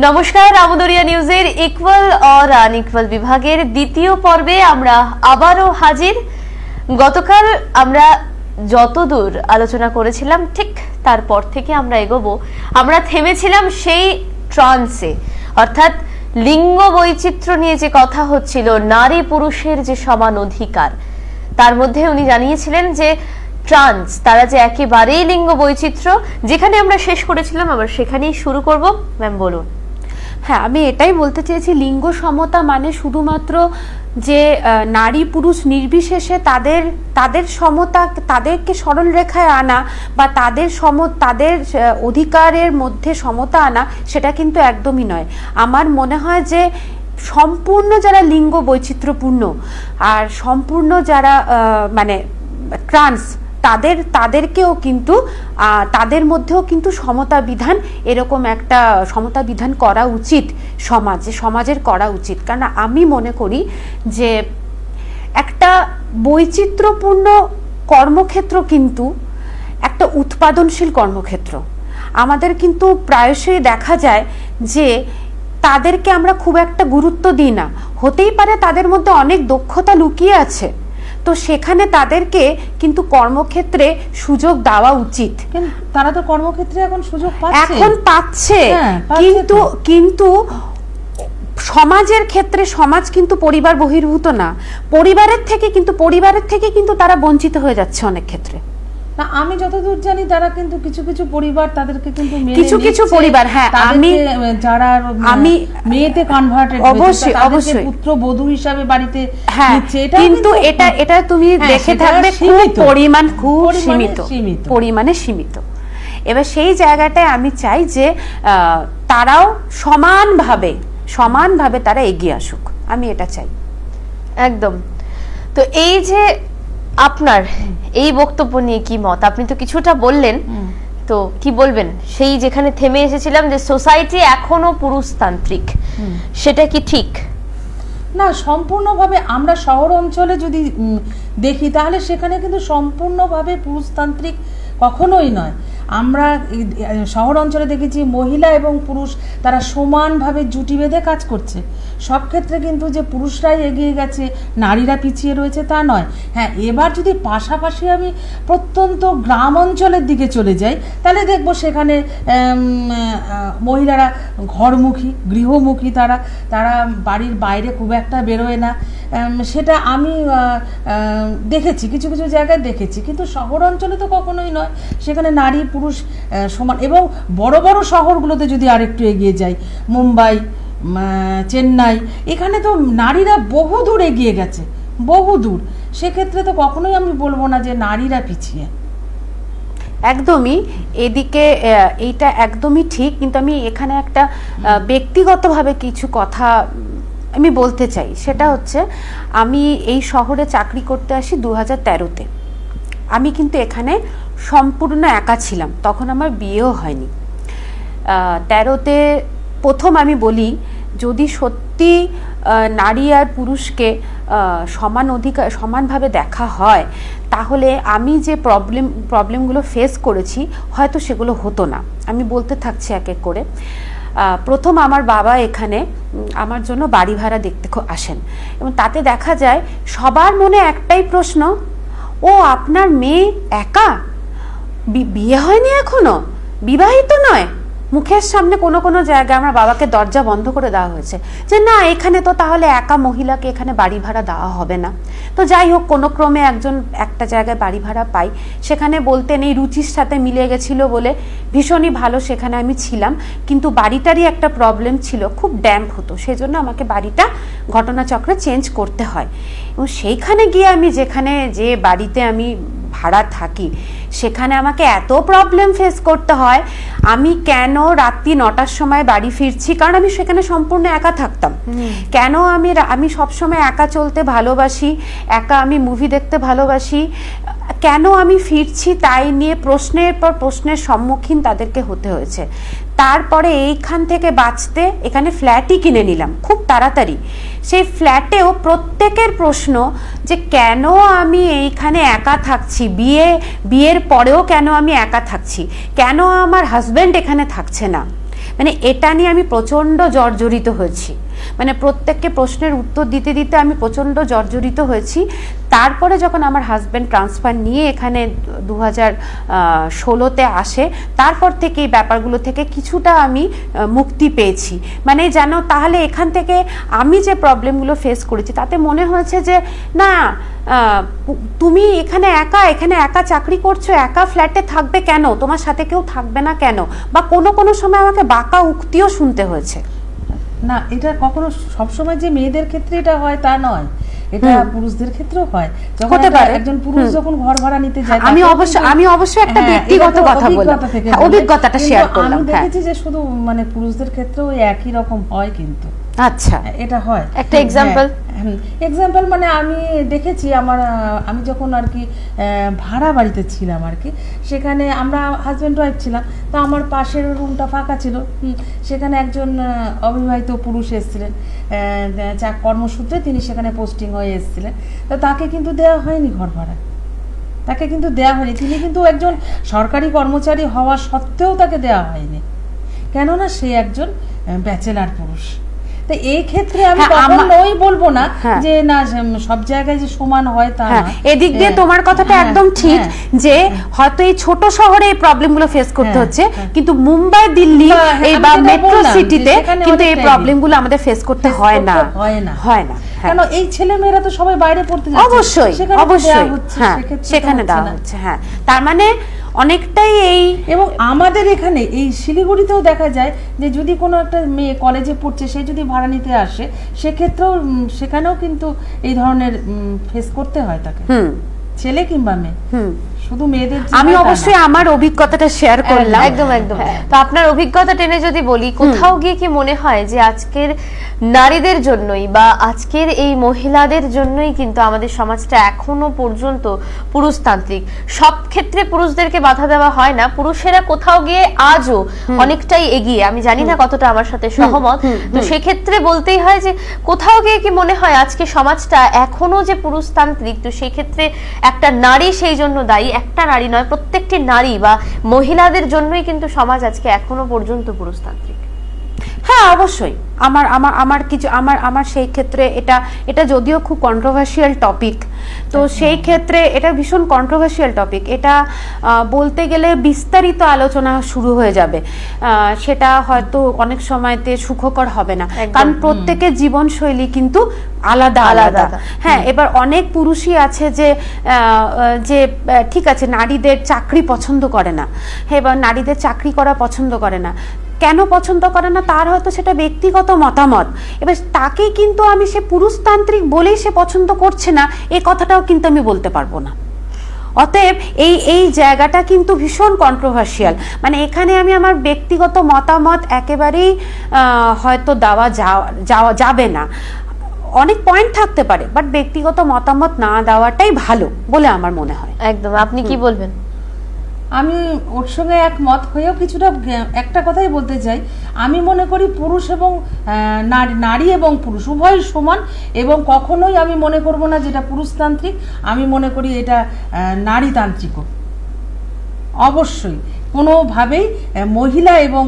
নমস্কার, আমদরিয়া নিউজের ইকুয়াল और আনইকুয়াল বিভাগের দ্বিতীয় পর্বে আমরা আবারও হাজির। গতকাল আমরা যতদূর আলোচনা করেছিলাম ঠিক তারপর থেকে আমরা এগোবো। আমরা থেমেছিলাম সেই ট্রান্সে, অর্থাৎ লিঙ্গ বৈচিত্র্য নিয়ে যে কথা হচ্ছিল, নারী পুরুষের যে সমান অধিকার, তার মধ্যে উনি জানিয়েছিলেন যে ট্রান্স তারা যে একেবারেই লিঙ্গ বৈচিত্র্য। যেখানে আমরা শেষ করেছিলাম আবার সেখানেই শুরু করব। ম্যাম বলুন। হ্যাঁ, আমি এটাই বলতে চেয়েছি, লিঙ্গ সমতা মানে শুধুমাত্র যে নারী পুরুষ নির্বিশেষে তাদের সমতা, তাদেরকে সরল রেখায় আনা বা তাদের অধিকারের মধ্যে সমতা আনা, সেটা কিন্তু একদমই নয়। আমার মনে হয় যে সম্পূর্ণ যারা লিঙ্গ বৈচিত্র্যপূর্ণ আর সম্পূর্ণ যারা মানে ট্রান্স, তাদেরকেও কিন্তু তাদের মধ্যেও কিন্তু সমতা বিধান, এরকম একটা সমতা বিধান করা উচিত সমাজের করা উচিত। কারণ আমি মনে করি যে একটা বৈচিত্র্যপূর্ণ কর্মক্ষেত্র কিন্তু একটা উৎপাদনশীল কর্মক্ষেত্র। আমাদের কিন্তু প্রায়শই দেখা যায় যে তাদেরকে আমরা খুব একটা গুরুত্ব দিই না। হতেই পারে তাদের মধ্যে অনেক দক্ষতা লুকিয়ে আছে, তো সেখানে তাদেরকে কিন্তু কর্মক্ষেত্রে সুযোগ দেওয়া উচিত। তারা তো কর্মক্ষেত্রে এখন সুযোগ পাচ্ছে, কিন্তু সমাজের ক্ষেত্রে সমাজ কিন্তু পরিবার বহির্ভূত না। পরিবারের থেকে কিন্তু তারা বঞ্চিত হয়ে যাচ্ছে অনেক ক্ষেত্রে। না, আমি যতদূর জানি তারা কিন্তু কিছু পরিবার তাদেরকে কিন্তু কিছু পরিবার, হ্যাঁ, আমি মেয়েতে কনভার্টেড, অবশ্যই পুত্রবধূ হিসাবে বাড়িতে নিচ্ছে। কিন্তু এটা তুমি দেখে থাকবে পরিমাণে সীমিত। এবার সেই জায়গাটায় আমি চাই যে তারাও সমানভাবে তারা এগিয়ে আসুক, আমি এটা চাই একদম। তো এই যে আপনার এই বক্তব্য নিয়ে কি মত? আপনি তো কিছুটা বললেন, তো কি বলবেন? সেই যেখানে থেমে এসেছিলাম যে সোসাইটি এখনো পুরুষতান্ত্রিক, সেটা কি ঠিক? না, সম্পূর্ণভাবে আমরা শহর অঞ্চলে যদি দেখি তাহলে সেখানে কিন্তু সম্পূর্ণভাবে পুরুষতান্ত্রিক কখনোই নয়। আমরা শহর অঞ্চলে দেখেছি মহিলা এবং পুরুষ তারা সমানভাবে জুটি বেঁধে কাজ করছে। সব ক্ষেত্রে কিন্তু যে পুরুষরাই এগিয়ে গেছে, নারীরা পিছিয়ে রয়েছে তা নয়। হ্যাঁ, এবার যদি পাশাপাশি আমি প্রত্যন্ত গ্রাম অঞ্চলের দিকে চলে যাই তাহলে দেখবো সেখানে মহিলারা ঘরমুখী, গৃহমুখী, তারা বাড়ির বাইরে খুব একটা বেরোয় না। সেটা আমি দেখেছি, কিছু জায়গায় দেখেছি, কিন্তু শহর অঞ্চলে তো কখনোই নয়। সেখানে নারী পুরুষ সমান। এবং বড় বড় শহরগুলোতে যদি আরেকটু এগিয়ে যাই, মুম্বাই, চেন্নাই, এখানে তো নারীরা বহু দূর এগিয়ে গেছে, বহু দূর। সেক্ষেত্রে তো কখনোই আমি বলবো না যে নারীরা পিছিয়ে। একদমই, এদিকে এইটা একদমই ঠিক। কিন্তু আমি এখানে একটা ব্যক্তিগতভাবে কিছু কথা আমি বলতে চাই। সেটা হচ্ছে, আমি এই শহরে চাকরি করতে আসি 2013-তে। আমি কিন্তু এখানে সম্পূর্ণ একা ছিলাম, তখন আমার বিয়েও হয়নি। 13-তে প্রথম আমি বলি, যদি সত্যি নারী আর পুরুষকে সমানভাবে দেখা হয়, তাহলে আমি যে প্রবলেমগুলো ফেস করেছি হয়তো সেগুলো হতো না। আমি বলতে থাকছি এক এক করে। প্রথম আমার বাবা এখানে আমার জন্য বাড়ি ভাড়া দেখতে আসেন, এবং তাতে দেখা যায় সবার মনে একটাই প্রশ্ন, ও আপনার মেয়ে একা, বিয়ে হয়নি এখনো, বিবাহিত নয়। মুখের সামনে কোনো জায়গায় আমার বাবাকে দরজা বন্ধ করে দেওয়া হয়েছে যে না, এখানে তো তাহলে একা মহিলাকে এখানে বাড়ি ভাড়া দেওয়া হবে না। তো যাই হোক, কোনো ক্রমে একটা জায়গায় বাড়ি ভাড়া পাই। সেখানে বলতেন এই রুচির সাথে মিলে গেছিল বলে ভীষণই ভালো সেখানে আমি ছিলাম। কিন্তু বাড়িটারই একটা প্রবলেম ছিল, খুব ড্যাম্প হতো, সেজন্য আমাকে বাড়িটা ঘটনাচক্রে চেঞ্জ করতে হয়। এবং সেইখানে গিয়ে আমি যে বাড়িতে আমি ভাড়া থাকি, সেখানে আমাকে এত প্রবলেম ফেস করতে হয়। আমি কেন রাত্রি 9টার সময় বাড়ি ফিরছি, কারণ আমি সেখানে সম্পূর্ণ একা থাকতাম। কেন আমি সবসময় একা চলতে ভালোবাসি, একা আমি মুভি দেখতে ভালোবাসি, কেন আমি ফিরছি তাই নিয়ে প্রশ্নের পর প্রশ্নের সম্মুখীন তাদেরকে হতে হয়েছে। তারপরে এইখান থেকে বাঁচতে এখানে ফ্ল্যাটই কিনে নিলাম খুব তাড়াতাড়ি। সেই ফ্ল্যাটেও প্রত্যেকের প্রশ্ন যে কেন আমি এইখানে একা থাকছি, বিয়ের পরেও কেন আমি একা থাকছি, কেন আমার হাজব্যান্ড এখানে থাকছে না। মানে এটা নিয়ে আমি প্রচণ্ড জর্জরিত হয়েছি, মানে প্রত্যেককে প্রশ্নের উত্তর দিতে দিতে আমি প্রচণ্ড জর্জরিত হয়েছি। তারপরে যখন আমার হাজব্যান্ড ট্রান্সফার নিয়ে এখানে 2016-তে আসে, তারপর থেকে এই ব্যাপারগুলো থেকে কিছুটা আমি মুক্তি পেয়েছি। মানে জানো, তাহলে এখান থেকে আমি যে প্রবলেমগুলো ফেস করেছি তাতে মনে হয়েছে যে না, তুমি এখানে একা চাকরি করছো, একা ফ্ল্যাটে থাকবে কেন, তোমার সাথে কেউ থাকবে না কেন, বা কোনো সময় আমাকে বাঁকা উক্তিও শুনতে হয়েছে। না, এটা কখনো সবসময় যে মেয়েদের ক্ষেত্রে এটা হয় তা নয়, এটা পুরুষদের ক্ষেত্রেও হয়। যখন একজন পুরুষ যখন ঘর ভাড়া নিতে যায়, আমি অবশ্যই একটা ব্যক্তিগত কথা বললাম, অভিজ্ঞতাটা শেয়ার করলাম। আমি দেখেছি যে শুধু মানে পুরুষদের ক্ষেত্রেও একই রকম হয়, কিন্তু আচ্ছা এটা হয়। একটা এক্সাম্পল মানে আমি দেখেছি, আমি যখন আর কি ভাড়া বাড়িতে ছিলাম আর কি, সেখানে আমরা হাজব্যান্ড ওয়াইফ ছিলাম, তো আমার পাশের রুমটা ফাঁকা ছিল, সেখানে একজন অবিবাহিত পুরুষ এসেছিলেন, কর্মসূত্রে তিনি সেখানে পোস্টিং হয়ে এসেছিলেন। তো তাকে কিন্তু দেওয়া হয়নি ঘর ভাড়া, তাকে কিন্তু দেওয়া হয়নি। তিনি কিন্তু একজন সরকারি কর্মচারী হওয়া সত্ত্বেও তাকে দেওয়া হয়নি, কেননা সে একজন ব্যাচেলার পুরুষ। তো এই ক্ষেত্রে আমি কখনোই বলবো না যে না সব জায়গায় যে সমান হয় তা না। এদিক দিয়ে তোমার কথাটা একদম ঠিক, যে হয়তো এই ছোট শহরে এই প্রবলেমগুলো ফেস করতে হচ্ছে, কিন্তু মুম্বাই, দিল্লি এই বা মেট্রো সিটিতে কিন্তু এই প্রবলেমগুলো আমাদের ফেস করতে হয় না। কেন এই ছেলে মেয়েরা তো সবাই বাইরে পড়তে যাচ্ছে, অবশ্যই সেখানে দেওয়া হচ্ছে। হ্যাঁ, তার মানে অনেকটাই এই, এবং আমাদের এখানে এই শিলিগুড়িতেও দেখা যায় যে যদি কোনো একটা মেয়ে কলেজে পড়ছে, সে যদি ভাড়া নিতে আসে, সেক্ষেত্রেও সেখানেও কিন্তু এই ধরনের ফেস করতে হয় তাকে, ছেলে কিংবা মেয়ে। শুধু মেয়েদের, আমি অবশ্যই আমার অভিজ্ঞতাটা শেয়ার করলাম। একদম। তো আপনার অভিজ্ঞতা টেনে যদি বলি, কোথাও গিয়ে কি মনে হয় যে আজকের নারীদের জন্যই বা আজকের এই মহিলাদের জন্যই কিন্তু আমাদের সমাজটা এখনো পর্যন্ত পুরুষতান্ত্রিক? সব ক্ষেত্রে পুরুষদেরকে বাধা দেওয়া হয় না, পুরুষেরা কোথাও গিয়ে আজও অনেকটাই এগিয়ে। আমি জানি না কতটা আমার সাথে সহমত, তো সেক্ষেত্রে বলতেই হয় যে কোথাও গিয়ে কি মনে হয় আজকে সমাজটা এখনো যে পুরুষতান্ত্রিক, তো সেই ক্ষেত্রে একটা নারী সেই জন্য দায়ী। একটা নারী নয়, প্রত্যেকটি নারী বা মহিলাদের জন্যই কিন্তু সমাজ আজকে এখনো পর্যন্ত পুরুষতান্ত্রিক। হ্যাঁ, অবশ্যই। আমার সেই ক্ষেত্রে এটা যদিও খুব কন্ট্রোভার্সিয়াল টপিক, তো সেই ক্ষেত্রে এটা ভীষণ কন্ট্রোভার্সিয়াল টপিক। এটা বলতে গেলে বিস্তারিত আলোচনা শুরু হয়ে যাবে, সেটা হয়তো অনেক সময়তে সুখকর হবে না, কারণ প্রত্যেকের জীবনশৈলী কিন্তু আলাদা আলাদা। হ্যাঁ, এবার অনেক পুরুষই আছে যে ঠিক আছে, নারীদের চাকরি পছন্দ করে না, এবার নারীদের চাকরি করা পছন্দ করে না। কেন পছন্দ করে না তার হয়তো সেটা ব্যক্তিগত মতামত, এবার তাকেই কিন্তু আমি সে পুরুষতান্ত্রিক বলেই সে পছন্দ করছে না এই কথাটাও কিন্তু আমি বলতে পারবো না। অতএব এই জায়গাটা কিন্তু ভীষণ কন্ট্রোভার্সিয়াল। মানে এখানে আমি আমার ব্যক্তিগত মতামত একেবারেই হয়তো যাওয়া যাবে না। অনেক পয়েন্ট থাকতে পারে, বাট ব্যক্তিগত মতামত না দেওয়াটাই ভালো বলে আমার মনে হয়। একদম। আপনি কি বলবেন? আমি ওর সঙ্গে একমত হয়েও কিছুটা একটা কথাই বলতে চাই। আমি মনে করি পুরুষ এবং নারী এবং পুরুষ উভয় সমান, এবং কখনোই আমি মনে করব না যেটা পুরুষতান্ত্রিক, আমি মনে করি এটা নারীতান্ত্রিকও। অবশ্যই কোনোভাবেই মহিলা এবং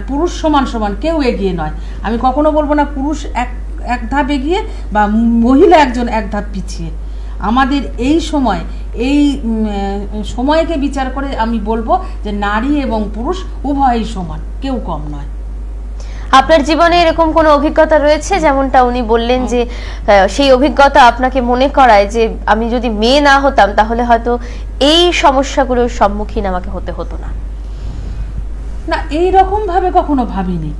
পুরুষ সমান সমান, কেউ এগিয়ে নয়। আমি কখনো বলবো না পুরুষ এক ধাপ এগিয়ে বা মহিলা একজন এক ধাপ পিছিয়ে। আমাদের এই সময়কে বিচার করে আমি বলবো যে নারী এবং পুরুষ উভয়ই সমান, কেউ কম নয়। আপনার জীবনে এরকম কোনো অভিজ্ঞতা রয়েছে, যেমনটা উনি বললেন যে সেই অভিজ্ঞতা আপনাকে মনে করায় যে আমি যদি মেয়ে না হতাম তাহলে হয়তো এই সমস্যাগুলোর সম্মুখীন আমাকে হতে হতো না? না, এইরকম ভাবে কখনো ভাবিনি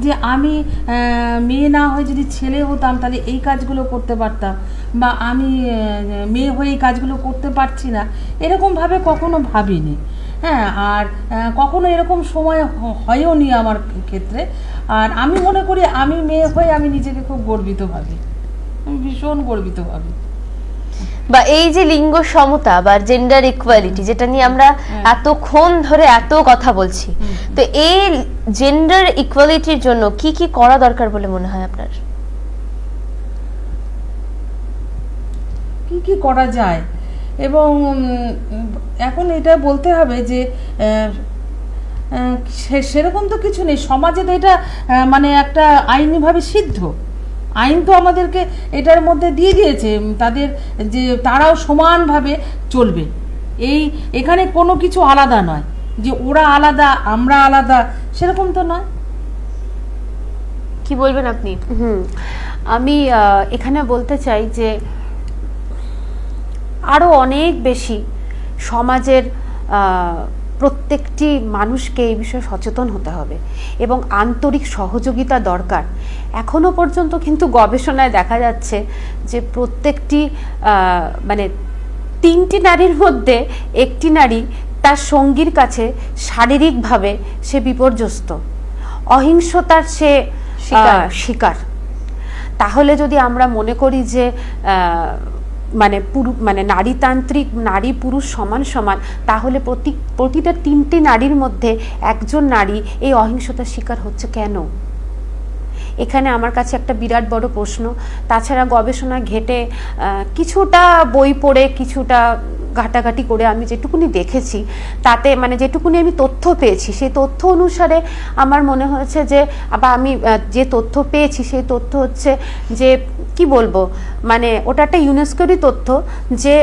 যে আমি মেয়ে না হয়ে যদি ছেলে হতাম তাহলে এই কাজগুলো করতে পারতাম, বা আমি মেয়ে হয়ে এই কাজগুলো করতে পারছি না, এরকমভাবে কখনো ভাবিনি। হ্যাঁ, আর কখনো এরকম সময় হয়ও নি আমার ক্ষেত্রে। আর আমি মনে করি আমি মেয়ে হয়ে আমি নিজেকে খুব গর্বিত ভাবি, আমি ভীষণ গর্বিত ভাবি। বা এই যে লিঙ্গ সমতা বা জেন্ডার ইকুয়ালিটি, যেটা নিয়ে আমরা এতক্ষণ ধরে এত কথা বলছি, তো এই জেন্ডার ইকুয়ালিটির জন্য কি কি করা দরকার বলে মনে হয় আপনার? কি কি করা যায়, এবং এখন এটা বলতে হবে যে সেরকম তো কিছু নেই সমাজে, তো এটা মানে একটা আইনিভাবে সিদ্ধ, আইন তো আমাদেরকে এটার মধ্যে দিয়ে দিয়েছে তাদের, যে তারাও সমানভাবে চলবে। এখানে কোনো কিছু আলাদা নয়, যে ওরা আলাদা আমরা আলাদা, সেরকম তো নয়। কি বলবেন আপনি? আমি এখানে বলতে চাই যে আরো অনেক বেশি সমাজের প্রত্যেকটি মানুষকে এই বিষয়ে সচেতন হতে হবে এবং আন্তরিক সহযোগিতা দরকার। এখনো পর্যন্ত কিন্তু গবেষণায় দেখা যাচ্ছে যে প্রত্যেকটি মানে 3টি নারীর মধ্যে একটি নারী তার সঙ্গীর কাছে শারীরিকভাবে সে বিপর্যস্ত, অহিংসতার সে শিকার। তাহলে যদি আমরা মনে করি যে মানে নারীতান্ত্রিক, নারী পুরুষ সমান সমান, তাহলে প্রতিটা 3টি নারীর মধ্যে একজন নারী এই অহিংসতার শিকার হচ্ছে কেন? এখানে আমার কাছে একটা বিরাট বড় প্রশ্ন। তাছাড়া গবেষণা ঘেটে কিছুটা বই পড়ে কিছুটা ঘাটাঘাটি করে আমি যেটুকুনি দেখেছি, তাতে মানে যেটুকুনি আমি তথ্য পেয়েছি, সেই তথ্য অনুসারে আমার মনে হয়েছে যে, বা আমি যে তথ্য পেয়েছি সেই তথ্য হচ্ছে যে কি বলবো, মানে ওটা একটা ইউনেস্কোরই তথ্য যে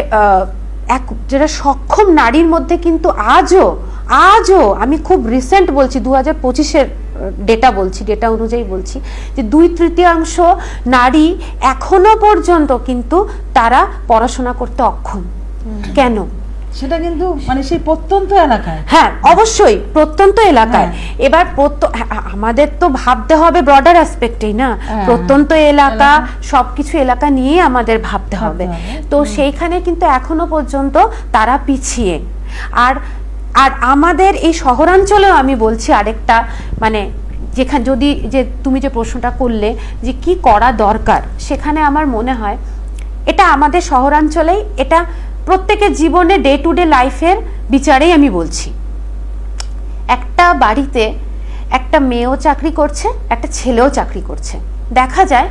যেটা সক্ষম নারীর মধ্যে কিন্তু আজও আমি খুব রিসেন্ট বলছি, 2025-এর ডেটা বলছি, ডেটা অনুযায়ী বলছি যে 2/3 নারী এখনো পর্যন্ত কিন্তু তারা পড়াশোনা করতে অক্ষম। কেন? সেটা কিন্তু মানে সেই প্রত্যন্ত এলাকায়, হ্যাঁ অবশ্যই প্রত্যন্ত এলাকায়। এবার আমাদের তো ভাবতে হবে ব্রডার অ্যাসপেক্টেই না, প্রত্যন্ত এলাকা সবকিছু এলাকা নিয়ে আমাদের ভাবতে হবে। তো সেইখানে কিন্তু এখনো পর্যন্ত তারা পিছিয়ে। আর আমাদের এই শহরাঞ্চলেও আমি বলছি আরেকটা, মানে যেখানে যদি যে তুমি যে প্রশ্নটা করলে যে কি করা দরকার, সেখানে আমার মনে হয় এটা আমাদের শহরাঞ্চলেই, এটা প্রত্যেকের জীবনে ডে টু ডে লাইফের বিচারেই আমি বলছি। একটা বাড়িতে একটা মেয়েও চাকরি করছে, একটা ছেলেও চাকরি করছে। দেখা যায়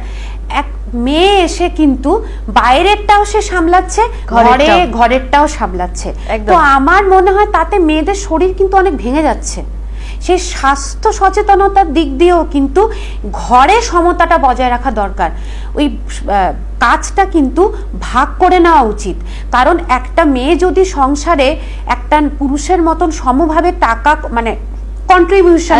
এক মেয়ে এসে কিন্তু বাইরেরটাও সে সামলাচ্ছে, ঘরেরটাও সামলাচ্ছে। তো আমার মনে হয় তাতে মেয়েদের শরীর কিন্তু অনেক ভেঙে যাচ্ছে। সেই স্বাস্থ্য সচেতনতার দিক দিয়েও কিন্তু ঘরে সমতাটা বজায় রাখা দরকার। ওই কাজটা কিন্তু ভাগ করে নেওয়া উচিত। কারণ একটা মেয়ে যদি সংসারে একটা পুরুষের মতন সমভাবে টাকা মানে কন্ট্রিবিউশন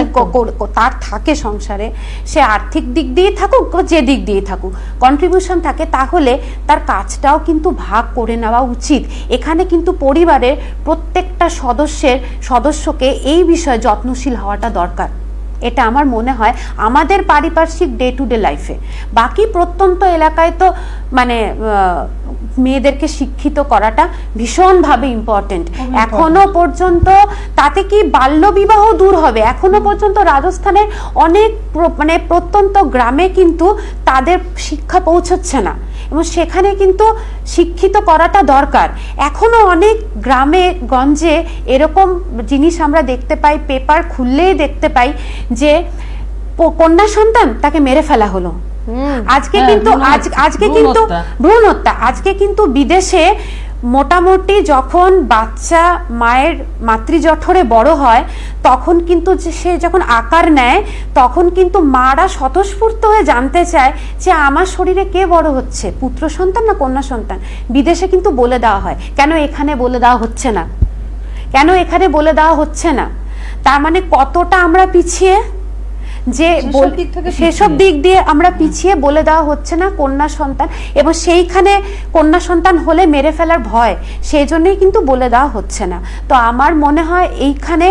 তার থাকে সংসারে, সে আর্থিক দিক দিয়ে থাকুক যে দিক দিয়ে থাকুক কন্ট্রিবিউশন থাকে, তাহলে তার কাজটাও কিন্তু ভাগ করে নেওয়া উচিত। এখানে কিন্তু পরিবারের প্রত্যেকটা সদস্যকে এই বিষয়ে যত্নশীল হওয়াটা দরকার। এটা আমার মনে হয় আমাদের পারিপার্শ্বিক ডে টু ডে লাইফে। বাকি প্রত্যন্ত এলাকায় তো মানে মেয়েদেরকে শিক্ষিত করাটা ভীষণভাবে ইম্পর্টেন্ট। এখনো পর্যন্ত তাতে কি বাল্যবিবাহ দূর হবে? এখনো পর্যন্ত রাজস্থানের অনেক মানে প্রত্যন্ত গ্রামে কিন্তু তাদের শিক্ষা পৌঁছচ্ছে না, এবং সেখানে কিন্তু শিক্ষিত করাটা দরকার। এখনো অনেক গ্রামে গঞ্জে এরকম জিনিস আমরা দেখতে পাই, পেপার খুললেই দেখতে পাই যে কন্যা সন্তান তাকে মেরে ফেলা হলো। আজকে কিন্তু ভ্রূণ হত্যা। আজকে কিন্তু বিদেশে মোটামুটি যখন বাচ্চা মায়ের মাতৃজঠরে বড় হয়, তখন কিন্তু সে যখন আকার নেয়, তখন কিন্তু মারা স্বতঃস্ফূর্ত হয়ে জানতে চায় যে আমার শরীরে কে বড় হচ্ছে, পুত্র সন্তান না কন্যা সন্তান। বিদেশে কিন্তু বলে দেওয়া হয়, কেন এখানে বলে দেওয়া হচ্ছে না? কেন এখানে বলে দেওয়া হচ্ছে না? তার মানে কতটা আমরা পিছিয়ে, যে সেসব দিক দিয়ে আমরা পিছিয়ে, বলে দেওয়া হচ্ছে না কন্যা সন্তান, এবং সেইখানে কন্যা সন্তান হলে মেরে ফেলার ভয়, সেই জন্যই কিন্তু বলে দেওয়া হচ্ছে না। তো আমার মনে হয় এইখানে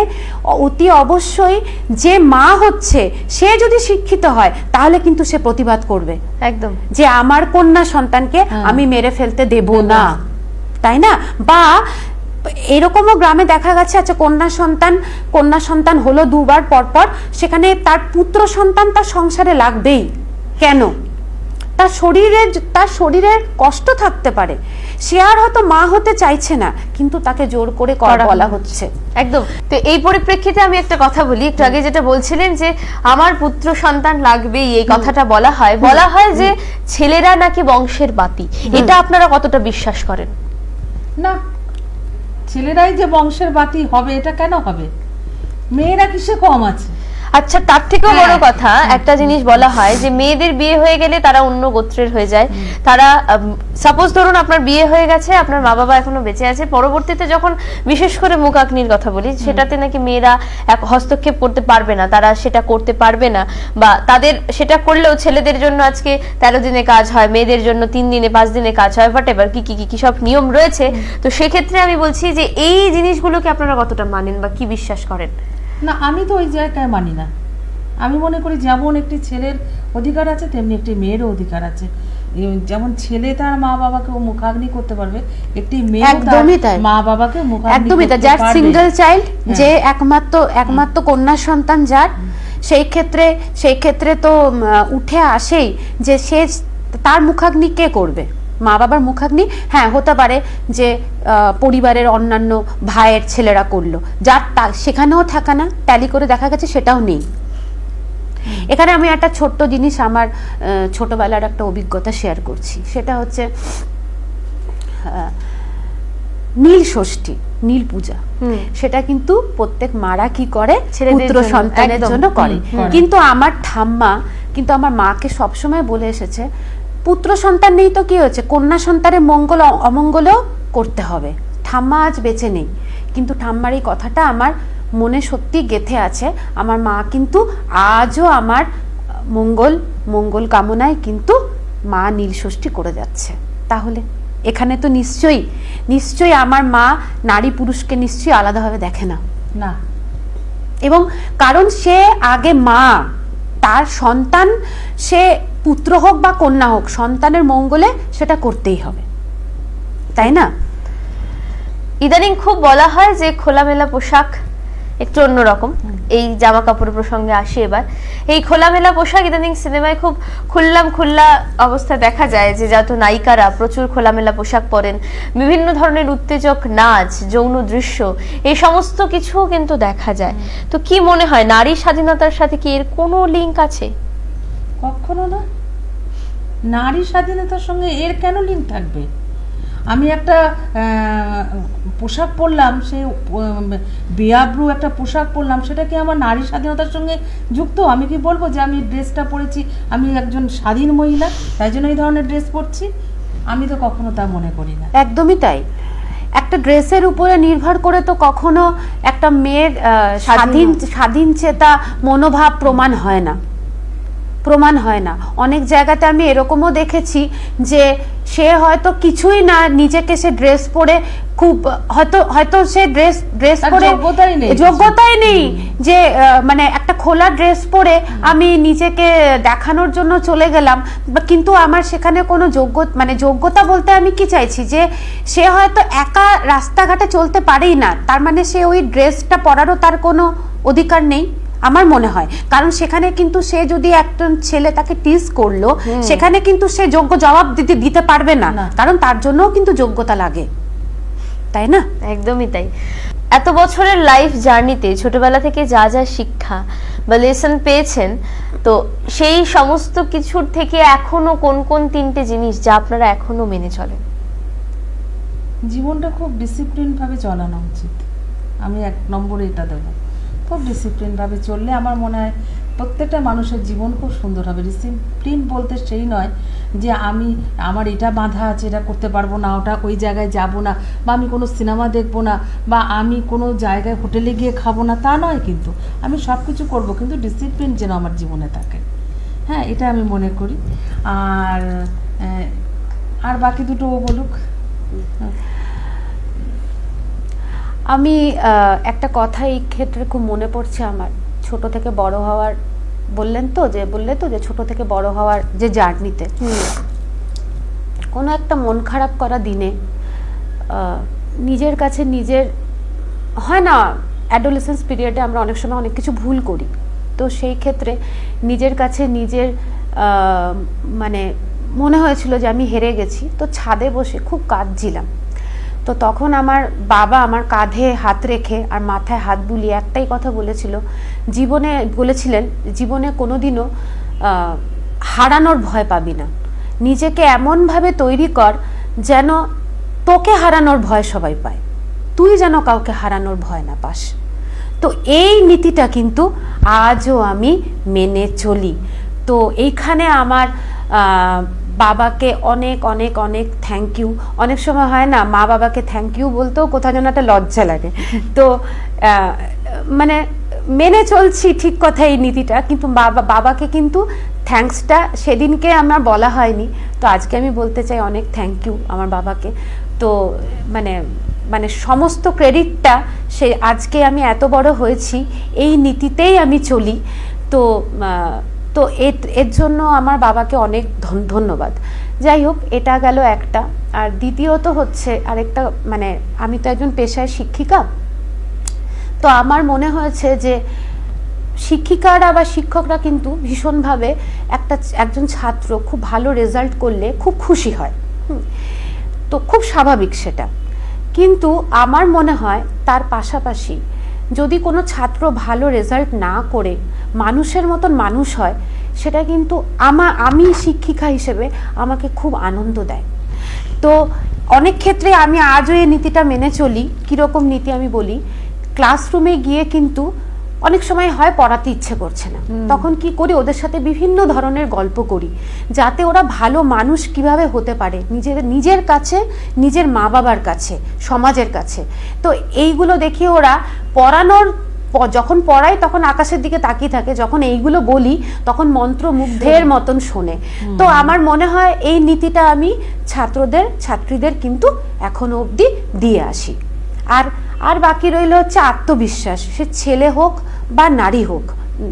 অতি অবশ্যই যে মা হচ্ছে সে যদি শিক্ষিত হয়, তাহলে কিন্তু সে প্রতিবাদ করবে একদম, যে আমার কন্যা সন্তানকে আমি মেরে ফেলতে দেব না, তাই না? বা এরকমও গ্রামে দেখা গেছে, আচ্ছা কন্যা সন্তান হলো 2 বার পরপর, সেখানে তার পুত্র সন্তান তার সংসারে লাগবেই। কেন? তার শরীরের কষ্ট থাকতে পারে, সে আর হয়তো মা হতে চাইছে না, কিন্তু তাকে জোর করে বলা হচ্ছে। একদম। তো এই পরিপ্রেক্ষিতে আমি একটা কথা বলি, একটু আগে যেটা বলছিলেন যে আমার পুত্র সন্তান লাগবেই, এই কথাটা বলা হয় যে ছেলেরা নাকি বংশের বাতি। এটা আপনারা কতটা বিশ্বাস করেন? না, ছেলেরাই যে বংশের বাতি হবে এটা কেন হবে? মেয়েরা কিসে কম আছে? আচ্ছা, তার থেকেও বড় কথা একটা জিনিস বলা হয় যে মেয়েদের বিয়ে হয়ে গেলে তারা অন্য গোত্রের হয়ে যায়। তারা সাপোজ ধরুন আপনার বিয়ে হয়ে গেছে, আপনার মা বাবা এখনো বেঁচে আছে, পরবর্তীতে যখন বিশেষ করে মুখাগ্নির কথা বলি, সেটাতে নাকি মেয়েরা হস্তক্ষেপ করতে পারবে না, তারা সেটা করতে পারবে না, বা তাদের সেটা করলেও ছেলেদের জন্য আজকে 13 দিনে কাজ হয়, মেয়েদের জন্য 3 দিনে 5 দিনে কাজ হয়, হোয়াট এভার কি কি কি সব নিয়ম রয়েছে। তো সেক্ষেত্রে আমি বলছি যে এই জিনিসগুলোকে আপনারা কতটা মানেন বা কি বিশ্বাস করেন? না, আমি তো ওই জায়গায় মানি না। আমি মনে করি যেমন একটি ছেলের অধিকার আছে তেমনি একটি মেয়েরও অধিকার আছে। যেমন ছেলে তার মা বাবাকে মুখাগ্নি করতে পারবে, একটি মেয়ে তার মা বাবাকে মুখাগ্নি একদমই তাই। যার সিঙ্গেল চাইল্ড, যে একমাত্র কন্যা সন্তান যার, সেই ক্ষেত্রে তো উঠে আসেই যে সে তার মুখাগ্নি কে করবে? মা বাবার মুখাগ্নি হ্যাঁ হতে পারে যে পরিবারের অন্যান্য ভাইয়ের ছেলেরা করলো, যার সেখানেও থাকা না, ট্যালি করে দেখা গেছে সেটাও নেই। এখানে আমি একটা ছোট্ট জিনিস, আমার ছোটবেলার একটা অভিজ্ঞতা শেয়ার করছি। সেটা হচ্ছে নীল ষষ্ঠী, নীল পূজা। সেটা কিন্তু প্রত্যেক মারা কি করে, পুত্র সন্তানের জন্য করে। কিন্তু আমার ঠাম্মা কিন্তু আমার মাকে সবসময় বলে এসেছে, পুত্র সন্তান নেই তো কি হয়েছে, কন্যা সন্তানের মঙ্গল অমঙ্গলও করতে হবে। ঠাম্মা আজ বেঁচে নেই, কিন্তু ঠাম্মার এই কথাটা আমার মনে সত্যি গেঁথে আছে। আমার মা কিন্তু আজও আমার মঙ্গল কামনায় কিন্তু মা নীল ষষ্ঠী করে যাচ্ছে। তাহলে এখানে তো নিশ্চয়ই আমার মা নারী পুরুষকে নিশ্চয়ই আলাদাভাবে দেখে না, এবং কারণ সে আগে মা, তার সন্তান সে পুত্র হোক বা কন্যা হোক, সন্তানের মঙ্গলে সেটা করতেই হবে, তাই না? ইদানিং খুব বলা হয় যে খোলামেলা পোশাক একটু অন্যরকম। এই জামা কাপড় প্রসঙ্গে আসি এবার। এই খোলামেলা পোশাক ইদানিং সিনেমায় খুব খোলা অবস্থায় দেখা যায়, যে যত নায়িকারা প্রচুর খোলামেলা পোশাক পরেন, বিভিন্ন ধরনের উত্তেজক নাচ, যৌন দৃশ্য, এই সমস্ত কিছু কিন্তু দেখা যায়। তো কি মনে হয়, নারী স্বাধীনতার সাথে কি এর কোনো লিঙ্ক আছে? কখনো না। নারী স্বাধীনতার সঙ্গে এর কেন লিঙ্ক থাকবে? আমি একটা পোশাক পরলাম, সে বেআব্রু একটা পোশাক পরলাম, সেটা কি আমার নারী স্বাধীনতার সঙ্গে যুক্ত? আমি কি বলবো যে আমি ড্রেসটা পরেছি, আমি একজন স্বাধীন মহিলা, তাই জন্য এই ধরনের ড্রেস পরছি? আমি তো কখনো তা মনে করি না। একদমই তাই। একটা ড্রেসের উপরে নির্ভর করে তো কখনো একটা মেয়ের স্বাধীন চেতা মনোভাব প্রমাণ হয় না। অনেক জায়গাতে আমি এরকমও দেখেছি যে সে হয়তো কিছুই না, নিজেকে সে ড্রেস পরে খুব হয়তো সে ড্রেস পরে যোগ্যতাই নেই, যে মানে একটা খোলা ড্রেস পরে আমি নিজেকে দেখানোর জন্য চলে গেলাম, কিন্তু আমার সেখানে কোনো যোগ্যতা বলতে আমি কি চাইছি, যে সে হয়তো একা রাস্তাঘাটে চলতে পারেই না, তার মানে সে ওই ড্রেসটা পরারও তার কোনো অধিকার নেই আমার মনে হয়। কারণ সেখানে কিন্তু সে যদি একজন ছেলে তাকে টিজ করলো, সেখানে কিন্তু সে যোগ্য জবাব দিতে পারবে না, কারণ তার জন্যও কিন্তু যোগ্যতা লাগে, তাই না? একদমই তাই। এত বছরের লাইফ জার্নিতে ছোটবেলা থেকে যা যা শিক্ষা বা লেসন পেয়েছেন, তো সেই সমস্ত কিছুর থেকে এখনো কোন কোন 3টে জিনিস যা আপনারা এখনো মেনে চলেন? জীবনটা খুব ডিসিপ্লিন ভাবে চালানো উচিত। আমি 1 নম্বরে এটা দেবো। খুব ডিসিপ্লিন ভাবে চললে আমার মনে হয় প্রত্যেকটা মানুষের জীবন খুব সুন্দর হবে। ডিসিপ্লিন বলতে সেই নয় যে আমার এটা বাঁধা আছে, এটা করতে পারবো না, ওই জায়গায় যাব না, বা আমি কোনো সিনেমা দেখবো না, বা আমি কোনো জায়গায় হোটেলে গিয়ে খাবো না, তা নয়। কিন্তু আমি সব কিছু করবো, কিন্তু ডিসিপ্লিন যেন আমার জীবনে থাকে। হ্যাঁ, এটা আমি মনে করি। আর বাকি দুটো ও বলুক। আমি একটা কথা এই ক্ষেত্রে খুব মনে পড়ছে আমার, ছোট থেকে বড় হওয়ার বললে তো যে ছোট থেকে বড় হওয়ার যে জার্নিতে কোনো একটা মন খারাপ করা দিনে নিজের কাছে হয় না, অ্যাডোলেসেন্স পিরিয়ডে আমরা অনেক সময় অনেক কিছু ভুল করি, তো সেই ক্ষেত্রে নিজের কাছে মানে মনে হয়েছিল যে আমি হেরে গেছি। তো ছাদে বসে খুব কাঁদছিলাম। তো তখন আমার বাবা আমার কাঁধে হাত রেখে আর মাথায় হাত বুলিয়ে একটাই কথা বলেছিলেন, জীবনে কোনোদিনও হারানোর ভয় পাবি না, নিজেকে এমনভাবে তৈরি কর যেন তোকে হারানোর ভয় সবাই পায়, তুই যেন কাউকে হারানোর ভয় না পাস। তো এই নীতিটা কিন্তু আজও আমি মেনে চলি। তো এইখানে আমার বাবাকে অনেক অনেক অনেক থ্যাংক ইউ। অনেক সময় হয় না মা বাবাকে থ্যাংক ইউ বলতেও কোথাও যেন একটা লজ্জা লাগে, তো মানে মেনে চলছি ঠিক কথা এই নীতিটা, কিন্তু বাবাকে কিন্তু থ্যাঙ্কসটা সেদিনকে আমার বলা হয়নি, তো আজকে আমি বলতে চাই অনেক থ্যাংক ইউ আমার বাবাকে। তো মানে সমস্ত ক্রেডিটটা সে আজকে আমি এত বড় হয়েছি এই নীতিতেই আমি চলি। তো তো এর জন্য আমার বাবাকে অনেক ধন্যবাদ। যাই হোক, এটা গেল একটা। আর দ্বিতীয়ত হচ্ছে আরেকটা, মানে আমি তো একজন পেশায় শিক্ষিকা, তো আমার মনে হয়েছে যে শিক্ষিকারা বা শিক্ষকরা কিন্তু ভীষণভাবে একজন ছাত্র খুব ভালো রেজাল্ট করলে খুব খুশি হয়, তো খুব স্বাভাবিক সেটা। কিন্তু আমার মনে হয় তার পাশাপাশি যদি কোনো ছাত্র ভালো রেজাল্ট না করে মানুষের মতন মানুষ হয়, সেটা কিন্তু আমি শিক্ষিকা হিসেবে আমাকে খুব আনন্দ দেয়। তো অনেক ক্ষেত্রে আমি আজও এই নীতিটা মেনে চলি। কীরকম নীতি আমি বলি, ক্লাসরুমে গিয়ে কিন্তু অনেক সময় হয় পড়াতে ইচ্ছে করছে না, তখন কি করি, ওদের সাথে বিভিন্ন ধরনের গল্প করি যাতে ওরা ভালো মানুষ কিভাবে হতে পারে নিজের কাছে, নিজের মা বাবার কাছে, সমাজের কাছে। তো এইগুলো দেখে ওরা যখন পড়াই তখন আকাশের দিকে তাকিয়ে থাকে, যখন এইগুলো বলি তখন মন্ত্রমুগ্ধের মতন শোনে। তো আমার মনে হয় এই নীতিটা আমি ছাত্রীদের কিন্তু এখনো অবধি দিয়ে আসি। আর বাকি রইল হচ্ছে আত্মবিশ্বাস, সে ছেলে হোক বা নারী হোক,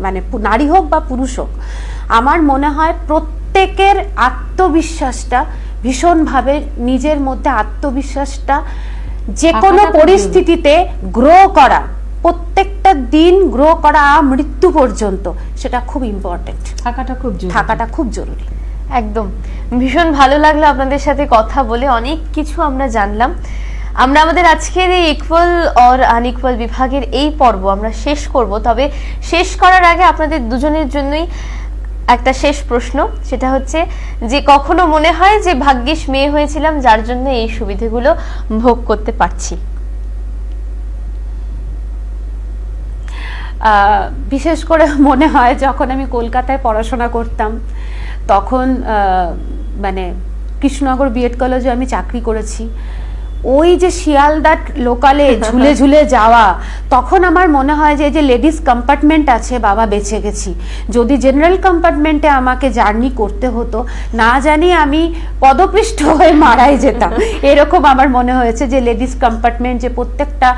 মানে নারী হোক বা পুরুষ হোক। আমার মনে হয় প্রত্যেকের আত্মবিশ্বাসটা ভীষণভাবে, নিজের মধ্যে আত্মবিশ্বাসটা যে কোনো পরিস্থিতিতে গ্রো করা, প্রত্যেকটা দিন গ্রো করা মৃত্যু পর্যন্ত, সেটা খুব ইম্পর্টেন্ট, থাকাটা খুব জরুরি। একদম ভীষণ ভালো লাগলো আপনাদের সাথে কথা বলে, অনেক কিছু আমরা জানলাম। আমরা আমাদের আজকের এই ইকুয়াল অর আনইকুয়াল বিভাগের এই পর্ব আমরা শেষ করব, তবে শেষ করার আগে আপনাদের দুজনের জন্যই একটা শেষ প্রশ্ন, সেটা হচ্ছে যে কখনো মনে হয় যে ভাগ্যিস মেয়ে হয়েছিলাম যার জন্য এই সুবিধাগুলো ভোগ করতে পারছি? বিশেষ করে মনে হয় যখন আমি কলকাতায় পড়াশোনা করতাম, তখন মানে কৃষ্ণনগর বিএড কলেজে আমি চাকরি করেছি। ওই যে শিয়ালদা লোকালে ঝুলে ঝুলে যাওয়া, তখন আমার মনে হয় যে লেডিস কম্পার্টমেন্ট আছে, বাবা বেঁচে গেছি। যদি জেনারেল কম্পার্টমেন্টে আমাকে জার্নি করতে হতো, না জানি আমি পদপৃষ্ঠ হয়ে মারাই যেতাম। এরকম আমার মনে হয়েছে যে লেডিস কম্পার্টমেন্ট যে প্রত্যেকটা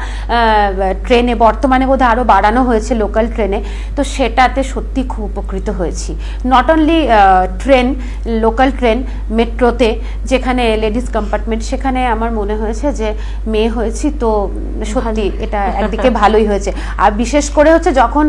ট্রেনে, বর্তমানে বোধহয় আরও বাড়ানো হয়েছে লোকাল ট্রেনে, তো সেটাতে সত্যি খুব উপকৃত হয়েছি। Not only train, local train, মেট্রোতে যেখানে লেডিস কম্পার্টমেন্ট, সেখানে আমার মনে হয়েছে যে মেয়ে হয়েছি, তো সত্যি এটা একদিকে ভালোই হয়েছে। আর বিশেষ করে হচ্ছে যখন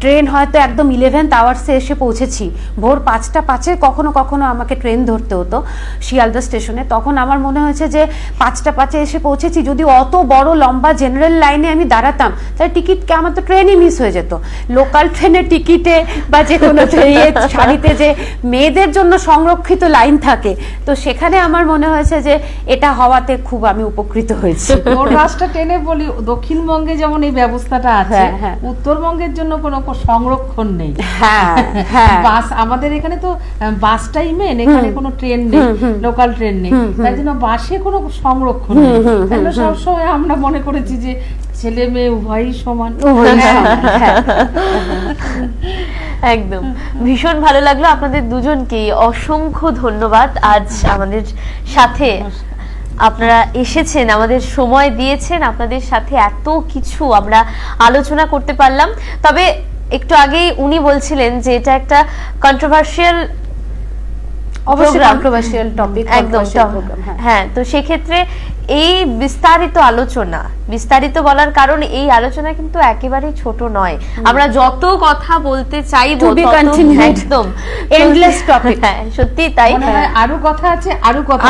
ট্রেন হয়তো একদম 11th আওয়ার্সে এসে পৌঁছেছি, ভোর 5টা 5-এ কখনো কখনো আমাকে ট্রেন ধরতে হতো শিয়ালদা স্টেশনে, তখন আমার মনে হয়েছে যে 5টা 5-এ এসে পৌঁছেছি, যদি অত বড় লম্বা জেনারেল লাইনে আমি দাঁড়াতাম তাহলে টিকিটকে আমার তো ট্রেনই মিস হয়ে যেত। লোকাল ট্রেনের টিকিটে বা যে কোনো সারিতে যে মেয়েদের জন্য সংরক্ষিত লাইন থাকে, তো সেখানে আমার মনে হয়েছে যে এটা হওয়াতে খুব আমি উপকৃত হয়েছি। রাস্তা ট্রেনে বলি, দক্ষিণবঙ্গে যেমন এই ব্যবস্থাটা আছে, উত্তরবঙ্গের জন্য কোনো সংরক্ষণ নেই। বাস, আমাদের এখানে তো বাসটাই মেন, এখানে কোনো ট্রেন নেই, লোকাল ট্রেন নেই, তাই জন্য বাসে কোনো সংরক্ষণ নেই। তাহলে সবসময় আমরা মনে করেছি যে ছেলে মেয়ে উভয়ই সমান। একদম ভীষণ ভালো লাগলো আপনাদের দুজনকে, অসংখ্য ধন্যবাদ আজ আমাদের সাথে আপনারা এসেছেন, আমাদের সময় দিয়েছেন, আপনাদের সাথে এত কিছু আমরা আলোচনা করতে পারলাম। তবে একটু আগেই উনি বলছিলেন যে এটা একটা কন্ট্রোভার্সিয়াল টপিক, একদম। হ্যাঁ, তো সেক্ষেত্রে এই বিস্তারিত বলার কারণ এই আলোচনা কিন্তু একেবারে ছোট নয়। আমরা যত কথা বলতে চাইবো একদম এন্ডলেস টপিক। হ্যাঁ, সত্যি তাই, আরো কথা আছে, আরো কথা,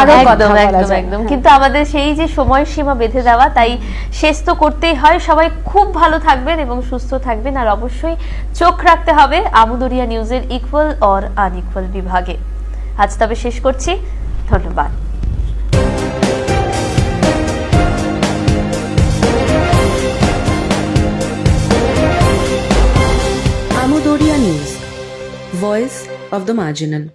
একদম। কিন্তু আমাদের সেই যে সময়সীমা বেঁধে দেওয়া, তাই শেষ তো করতেই হয়। সবাই খুব ভালো থাকবেন এবং সুস্থ থাকবেন, আর অবশ্যই চোখ রাখতে হবে আমুদরিয়া নিউজের ইকুয়াল অর আনইকুয়াল বিভাগে। আজ তবে শেষ করছি, ধন্যবাদ। Voice of the Marginal.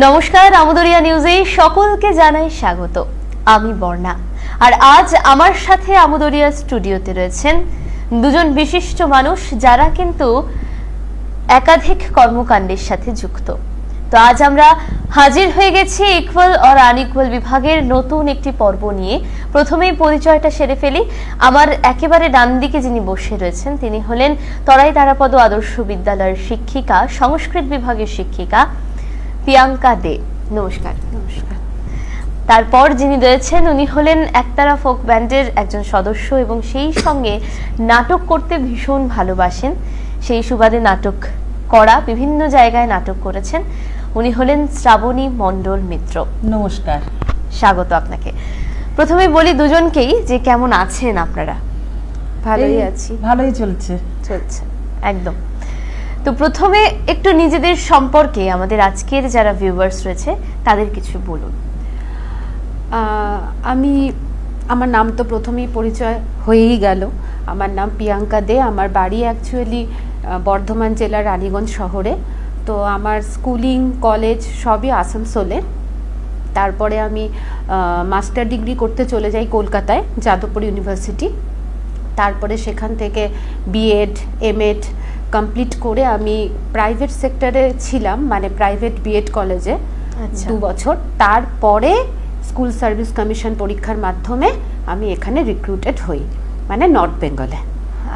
নমস্কার, আমদরিয়া নিউজে সকলকে জানাই স্বাগত। আমি বর্ণা, আর আজ আমার সাথে আমদরিয়া স্টুডিওতে রয়েছেন দুজন বিশিষ্ট মানুষ যারা কিন্তু একাধিক কর্মকাণ্ডের সাথে যুক্ত। তো আজ আমরা হাজির হয়ে গেছি ইকুয়াল অর আনইকুয়াল বিভাগের নতুন একটি পর্ব নিয়ে। প্রথমেই পরিচয়টা সেরে ফেলি। আমার একেবারে ডান দিকে যিনি বসে রয়েছেন তিনি হলেন তরাই তারাপদ আদর্শ বিদ্যালয়ের শিক্ষিকা, সংস্কৃত বিভাগের শিক্ষিকা প্রিয়াঙ্কা দে। নমস্কার। নমস্কার। তারপর যিনি রয়েছেন উনি হলেন একতারা ফোক ব্যান্ডের একজন সদস্য এবং সেই সঙ্গে নাটক করতে ভীষণ ভালোবাসেন। সেই সুবাদে নাটক করা, বিভিন্ন জায়গায় নাটক করেছেন। উনি হলেন শ্রাবণী মণ্ডল মিত্র। নমস্কার, স্বাগত আপনাকে। প্রথমে বলি দুজনকেই যে কেমন আছেন আপনারা? ভালোই আছি। ভালোই চলছে। একদম। তো প্রথমে একটু নিজেদের সম্পর্কে আমাদের আজকের যারা ভিউয়ার্স রয়েছে তাদের কিছু বলুন। আমার নাম তো প্রথমেই পরিচয় হয়েই গেল। আমার নাম প্রিয়াঙ্কা দে। আমার বাড়ি অ্যাকচুয়ালি বর্ধমান জেলার রানীগঞ্জ শহরে। তো আমার স্কুলিং, কলেজ সবই আসানসোলে। তারপরে আমি মাস্টার ডিগ্রি করতে চলে যাই কলকাতায়, যাদবপুর ইউনিভার্সিটি। তারপরে সেখান থেকে বিএড, এমএড কমপ্লিট করে আমি প্রাইভেট সেক্টরে ছিলাম, মানে প্রাইভেট বিএড কলেজে 2 বছর। তারপরে স্কুল সার্ভিস কমিশন পরীক্ষার মাধ্যমে আমি এখানে রিক্রুটেড হই, মানে নর্থ বেঙ্গলে।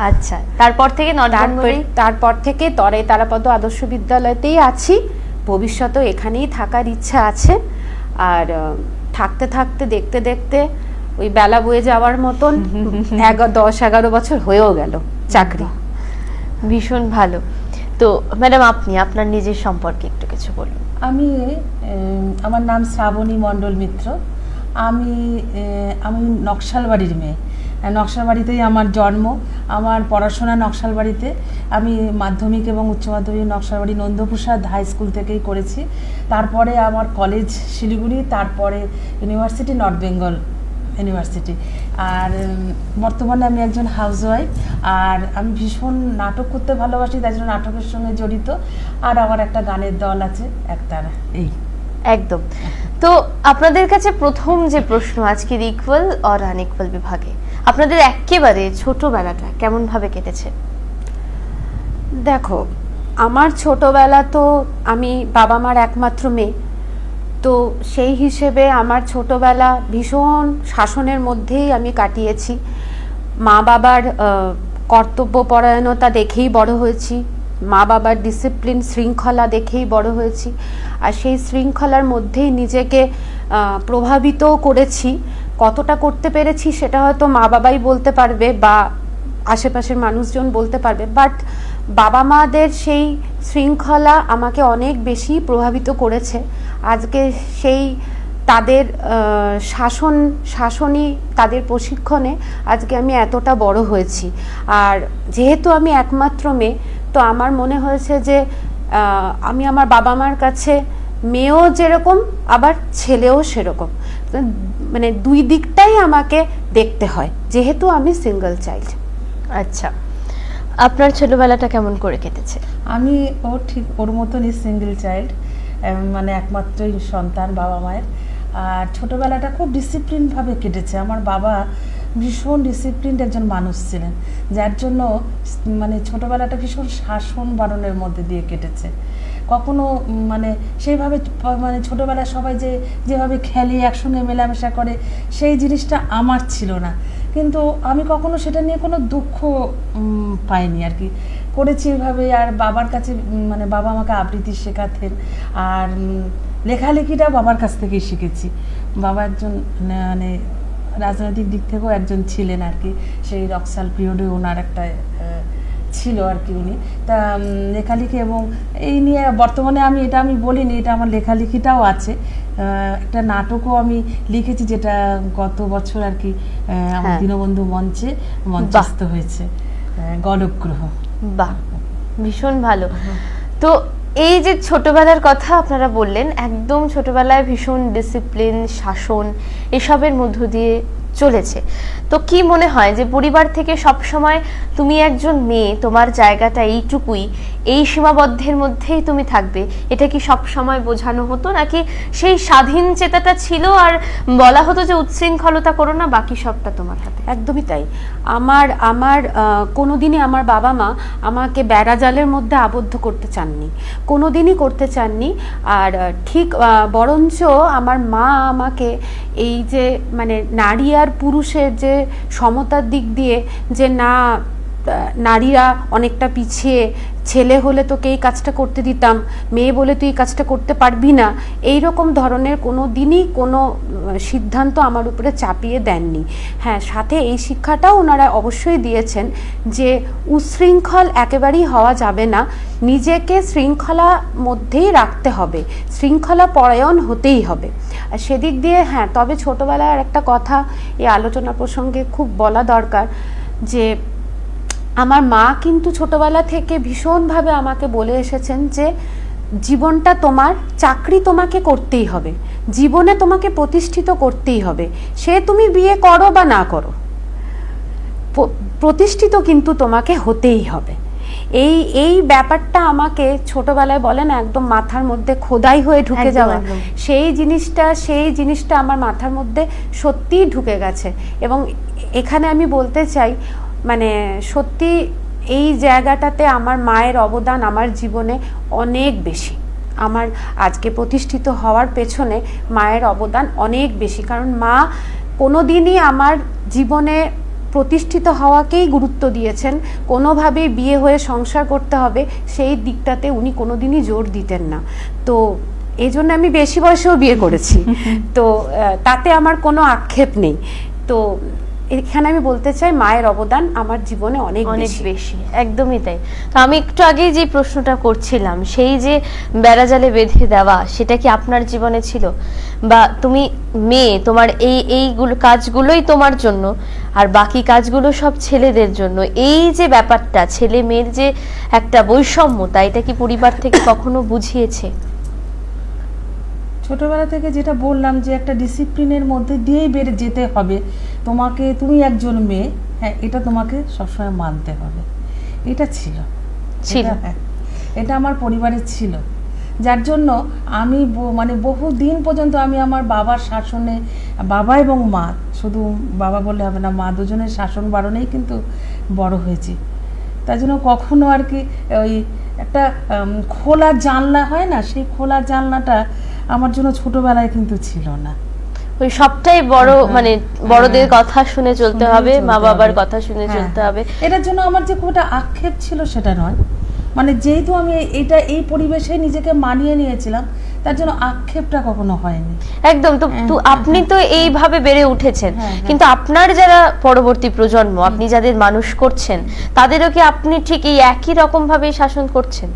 আচ্ছা, তারপর থেকে তরাই তারাপদ আদর্শ বিদ্যালয়তেই আছি। ভবিষ্যতেও এখানেই থাকার ইচ্ছা আছে। আর থাকতে থাকতে দেখতে দেখতে ওই বেলা বয়ে যাওয়ার মতন 10-11 বছর হয়েও গেল চাকরি। ভীষণ ভালো। তো ম্যাডাম, আপনি আপনার নিজের সম্পর্কে একটু কিছু বলুন। আমার নাম শ্রাবণী মণ্ডল মিত্র। আমি নকশালবাড়ির মেয়ে। নকশালবাড়িতেই আমার জন্ম। আমার পড়াশোনা নকশালবাড়িতে। আমি মাধ্যমিক এবং উচ্চ মাধ্যমিক নকশালবাড়ি নন্দপ্রসাদ হাই স্কুল থেকেই করেছি। তারপরে আমার কলেজ শিলিগুড়ি, তারপরে ইউনিভার্সিটি নর্থ বেঙ্গল ইউনিভার্সিটি। আর বর্তমানে আমি একজন হাউসওয়াইফ। আর আমি ভীষণ নাটক করতে ভালোবাসি, তাই জন্য নাটকের সঙ্গে জড়িত। আর আমার একটা গানের দল আছে, একতারা। এই একদম। তো আপনাদের কাছে প্রথম যে প্রশ্ন আজকের ইকুয়াল অর আনইকুয়াল বিভাগে, আপনাদের একেবারে ছোটবেলাটা কেমন ভাবে কেটেছে? দেখো, আমার ছোটবেলা তো আমি বাবা মার একমাত্র মেয়ে। তো সেই হিসেবে আমার ছোটবেলা ভীষণ শাসনের মধ্যেই আমি কাটিয়েছি। মা বাবার কর্তব্যপরায়ণতা দেখেই বড় হয়েছি, মা বাবার ডিসিপ্লিন, শৃঙ্খলা দেখেই বড় হয়েছি। আর সেই শৃঙ্খলার মধ্যেই নিজেকে প্রভাবিতও করেছি। কতটা করতে পেরেছি সেটা হয়তো মা বাবাই বলতে পারবে বা আশেপাশের মানুষজন বলতে পারবে, বাট বাবা মাদের সেই শৃঙ্খলা আমাকে অনেক বেশি প্রভাবিত করেছে। আজকে সেই তাদের শাসনই, তাদের প্রশিক্ষণে আজকে আমি এতটা বড় হয়েছি। আর যেহেতু আমি একমাত্র মেয়ে, তো আমার মনে হয়েছে যে আমি আমার বাবা মার কাছে মেয়েও যেরকম, আবার ছেলেও সেরকম, মানে দুই দিকটাই আমাকে দেখতে হয়, যেহেতু আমি সিঙ্গেল চাইল্ড। আচ্ছা, আপনার ছোটবেলাটা কেমন করে কেটেছে? আমি ঠিক ওর মতনই সিঙ্গেল চাইল্ড, মানে একমাত্রই সন্তান বাবা মায়ের। আর ছোটোবেলাটা খুব ডিসিপ্লিনভাবে কেটেছে। আমার বাবা ভীষণ ডিসিপ্লিনড একজন মানুষ ছিলেন, যার জন্য মানে ছোটোবেলাটা ভীষণ শাসন বারণের মধ্যে দিয়ে কেটেছে। কখনো মানে সেইভাবে মানে ছোটোবেলায় সবাই যেভাবে খেলে, একসঙ্গে মেলামেশা করে, সেই জিনিসটা আমার ছিল না। কিন্তু আমি কখনো সেটা নিয়ে কোনো দুঃখ পাইনি আর কি, করেছি এভাবে। আর বাবার কাছে মানে বাবা আমাকে আবৃত্তি শেখাতেন, আর লেখালেখিটা বাবার কাছ থেকেই শিখেছি। বাবা একজন মানে রাজনৈতিক দিক থেকেও একজন ছিলেন আর কি, সেই রক্সাল পিরিয়ডে ওনার একটা ছিল আর কি উনি। তা লেখালেখি এবং এই নিয়ে বর্তমানে আমি বলিনি, এটা আমার লেখালেখিটাও আছে। একটা নাটকও আমি লিখেছি, যেটা গত বছর আর কি আমার দীনবন্ধু মঞ্চে মঞ্চস্থ হয়েছে, গলগ্রহ। বাহ, ভীষণ ভালো। তো এই যে ছোটবেলার কথা আপনারা বললেন, একদম ছোটবেলায় ভীষণ ডিসিপ্লিন, শাসন এসবের মধ্য দিয়ে চলেছে। তো কি মনে হয় যে পরিবার থেকে সব সময় তুমি একজন মেয়ে, তোমার জায়গাটা এইটুকুই, এই সীমাবদ্ধের মধ্যেই তুমি থাকবে, এটা কি সব সময় বোঝানো হতো, নাকি সেই স্বাধীন চেতাটা ছিল আর বলা হতো যে উচ্ছৃঙ্খলতা করো না, বাকি সবটা তোমার হাতে? একদমই তাই। আমার কোনোদিনই আমার বাবা মা আমাকে বেড়াজালের মধ্যে আবদ্ধ করতে চাননি, কোনোদিনই করতে চাননি। আর ঠিক বরঞ্চ আমার মা আমাকে এই যে মানে নারী আর পুরুষের যে সমতার দিক দিয়ে, যে না নারীরা অনেকটা পিছিয়ে, ছেলে হলে তোকে এই কাজটা করতে দিতাম, মেয়ে বলে তুই এই কাজটা করতে পারবি না, এই রকম ধরনের কোনো দিনই কোনো সিদ্ধান্ত আমার উপরে চাপিয়ে দেননি। হ্যাঁ, সাথে এই শিক্ষাটাও ওনারা অবশ্যই দিয়েছেন যে উচ্ছৃঙ্খল একেবারেই হওয়া যাবে না, নিজেকে শৃঙ্খলা মধ্যেই রাখতে হবে, শৃঙ্খলা পরায়ণ হতেই হবে। আর সেদিক দিয়ে হ্যাঁ, তবে ছোটবেলার একটা কথা এই আলোচনা প্রসঙ্গে খুব বলা দরকার, যে আমার মা কিন্তু ছোটবেলা থেকে ভীষণভাবে আমাকে বলে এসেছেন যে জীবনটা তোমার, চাকরি তোমাকে করতেই হবে, জীবনে তোমাকে প্রতিষ্ঠিত করতেই হবে, সে তুমি বিয়ে করো বা না করো, প্রতিষ্ঠিত কিন্তু তোমাকে হতেই হবে। এই ব্যাপারটা আমাকে ছোটবেলায় বলে না, একদম মাথার মধ্যে খোদাই হয়ে ঢুকে যাওয়া, সেই জিনিসটা আমার মাথার মধ্যে সত্যিই ঢুকে গেছে। এবং এখানে আমি বলতে চাই, মানে সত্যি এই জায়গাটাতে আমার মায়ের অবদান আমার জীবনে অনেক বেশি। আমার আজকে প্রতিষ্ঠিত হওয়ার পেছনে মায়ের অবদান অনেক বেশি, কারণ মা কোনোদিনই আমার জীবনে প্রতিষ্ঠিত হওয়াকেই গুরুত্ব দিয়েছেন, কোনোভাবেই বিয়ে হয়ে সংসার করতে হবে সেই দিকটাতে উনি কোনোদিনই জোর দিতেন না। তো এই জন্য আমি বেশি বয়সেও বিয়ে করেছি, তো তাতে আমার কোনো আক্ষেপ নেই। তো এখানে আমি বলতে চাই মায়ের অবদান আমার জীবনে অনেক বেশি। একদমই তাই। তো আমি একটু আগেই যে প্রশ্নটা করছিলাম, সেই যে বেড়াজালে বেঁধে দেওয়া, সেটা কি আপনার জীবনে ছিল? বা তুমি মেয়ে, তোমার এইগুলো কাজগুলোই তোমার জন্য আর বাকি কাজগুলো সব ছেলেদের জন্য, এই যে ব্যাপারটা ছেলে মেয়ের যে একটা বৈষম্যতা, এটা কি পরিবার থেকে কখনো বুঝিয়েছে? ছোটবেলা থেকে যেটা বললাম যে একটা ডিসিপ্লিনের মধ্যে দিয়েই বেড়ে যেতে হবে তোমাকে, তুমি একজন মেয়ে, হ্যাঁ এটা তোমাকে সবসময় মানতে হবে, এটা ছিল। এটা আমার পরিবারে ছিল, যার জন্য আমি মানে বহু দিন পর্যন্ত আমি আমার বাবার শাসনে, বাবা এবং মা, শুধু বাবা বললে হবে না, মা দুজনের শাসন বারণেই কিন্তু বড় হয়েছি। তার জন্য কখনো আর কি ওই একটা খোলা জানলা হয় না, সেই খোলা জানলাটা আমার জন্য ছোটবেলায় কিন্তু ছিল না। ওই সবটাই বড়, মানে বড়দের কথা শুনে চলতে হবে, মা বাবার কথা শুনে চলতে হবে, এটার জন্য আমার যে খুব একটা আক্ষেপ ছিল সেটা নয়, মানে যেহেতু আমি এই পরিবেশে নিজেকে মানিয়ে নিয়েছিলাম, তার জন্য আক্ষেপটা কখনো হয়নি। একদম। তো আপনি তো এইভাবে বেড়ে উঠেছেন, কিন্তু আপনার যারা পরবর্তী প্রজন্ম, আপনি যাদের মানুষ করছেন, তাদেরও কি আপনি ঠিক এই একই রকম ভাবে শাসন করছেন,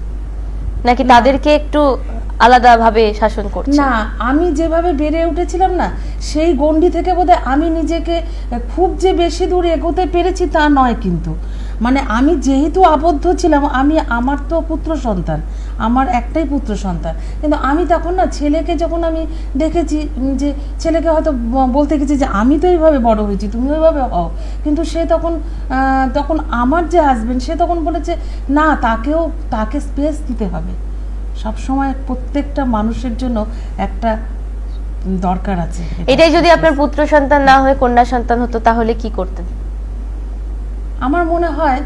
নাকি তাদেরকে একটু আলাদা ভাবে শাসন করছেন? না, আমি যেভাবে বেড়ে উঠেছিলাম না, সেই গণ্ডি থেকে বোধহয় আমি নিজেকে খুব যে বেশি দূর এগোতে পেরেছি তা নয়, কিন্তু মানে আমি যেহেতু আবদ্ধ ছিলাম, আমার তো পুত্র সন্তান, আমার একটাই পুত্র সন্তান, কিন্তু আমি তখন না ছেলেকে যখন আমি দেখেছি, যে ছেলেকে হয়তো বলতে গেছি যে আমি তো এইভাবে বড় হয়েছি, তুমি ওইভাবে হও, কিন্তু সে তখন আমার যে হাজবেন্ড, সে তখন বলেছে না, তাকে স্পেস দিতে হবে, সবসময় প্রত্যেকটা মানুষের জন্য একটা দরকার আছে। এটাই যদি আপনার পুত্র সন্তান না হয়ে কন্যা সন্তান হতো, তাহলে কি করতেন? আমার মনে হয়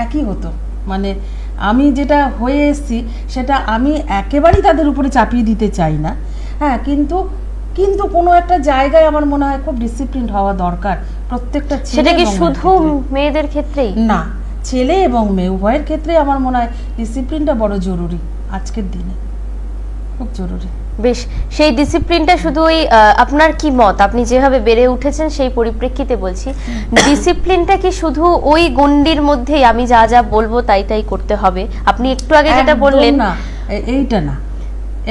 একই হতো, মানে আমি যেটা হয়ে এসেছি সেটা আমি একেবারেই তাদের উপরে চাপিয়ে দিতে চাই না, হ্যাঁ, কিন্তু কোনো একটা জায়গায় আমার মনে হয় খুব ডিসিপ্লিন হওয়া দরকার প্রত্যেকটা ছেলে। সেটা কি শুধু মেয়েদের ক্ষেত্রেই? না, ছেলে এবং মেয়ে উভয়ের ক্ষেত্রে আমার মনে হয় ডিসিপ্লিনটা বড় জরুরি, আজকের দিনে খুব জরুরি। বেশ, সেই ডিসিপ্লিনটা শুধু ওই আপনার কি মত, আপনি যেভাবে বেড়ে উঠেছেন সেই পরিপ্রেক্ষিতে বলছি, ডিসিপ্লিনটা কি শুধু ওই গণ্ডির মধ্যেই আমি যা যা বলবো তাই তাই করতে হবে? আপনি একটু আগে যেটা বললেন, না এইটা না,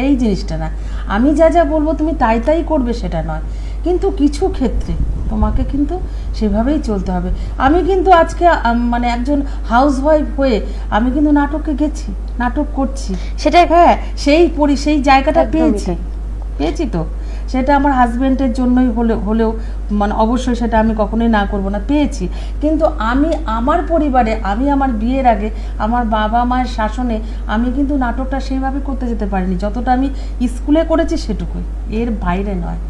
এই জিনিসটা না, আমি যা যা বলবো তুমি তাই তাই করবে সেটা নয়, কিন্তু কিছু ক্ষেত্রে তোমাকে কিন্তু সেভাবেই চলতে হবে। আমি কিন্তু আজকে মানে একজন হাউস ওয়াইফ হয়ে আমি কিন্তু নাটকে গেছি, নাটক করছি, সেটা হ্যাঁ সেই জায়গাটা পেয়েছি তো, সেটা আমার হাজবেন্ডের জন্যই হলেও মানে অবশ্যই সেটা আমি কখনোই না করব না, পেয়েছি। কিন্তু আমি আমার পরিবারে, আমি আমার বিয়ের আগে আমার বাবা মায়ের শাসনে আমি কিন্তু নাটকটা সেইভাবে করতে যেতে পারিনি, যতটা আমি স্কুলে করেছি সেটুকুই, এর বাইরে নয়।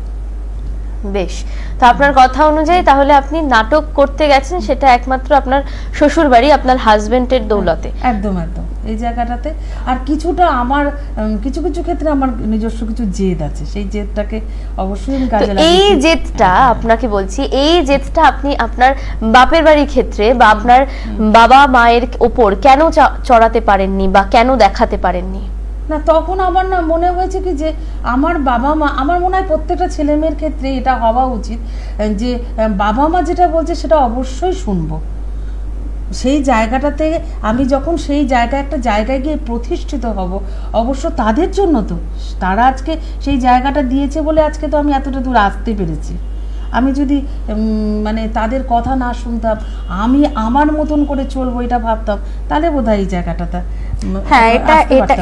বেশ, তো আপনার কথা অনুযায়ী তাহলে আপনি নাটক করতে গেছেন সেটা একমাত্র আপনার শ্বশুর বাড়ি, আপনার হাজবেন্ডের দৌলতে। একদম একদম, এই জায়গাটাতে। আর কিছুটা আমার কিছু কিছু ক্ষেত্রে আমার নিজস্ব কিছু জেদ আছে, সেই জেদটাকে অবশ্যই আমি কাজে লাগাই। এই জেদটা আপনাকে বলছি, এই জেদটা আপনি আপনার বাপের বাড়ির ক্ষেত্রে বা আপনার বাবা মায়ের ওপর কেন চড়াতে পারেননি বা কেন দেখাতে পারেননি? না, তখন আমার না মনে হয়েছে কি যে আমার বাবা মা, আমার মনে হয় প্রত্যেকটা ছেলে মেয়ের ক্ষেত্রে এটা হওয়া উচিত যে বাবা মা যেটা বলছে সেটা অবশ্যই শুনবো। সেই জায়গাটাতে আমি যখন সেই জায়গায় একটা জায়গায় গিয়ে প্রতিষ্ঠিত হব, অবশ্য তাদের জন্য, তো তারা আজকে সেই জায়গাটা দিয়েছে বলে আজকে তো আমি এতটা দূর আসতে পেরেছি। আমি যদি মানে তাদের কথা না শুনতাম, আমি আমার মতন করে চলবো এটা ভাবতাম, তাহলে বোধহয় এই জায়গাটাতে হ্যাঁ,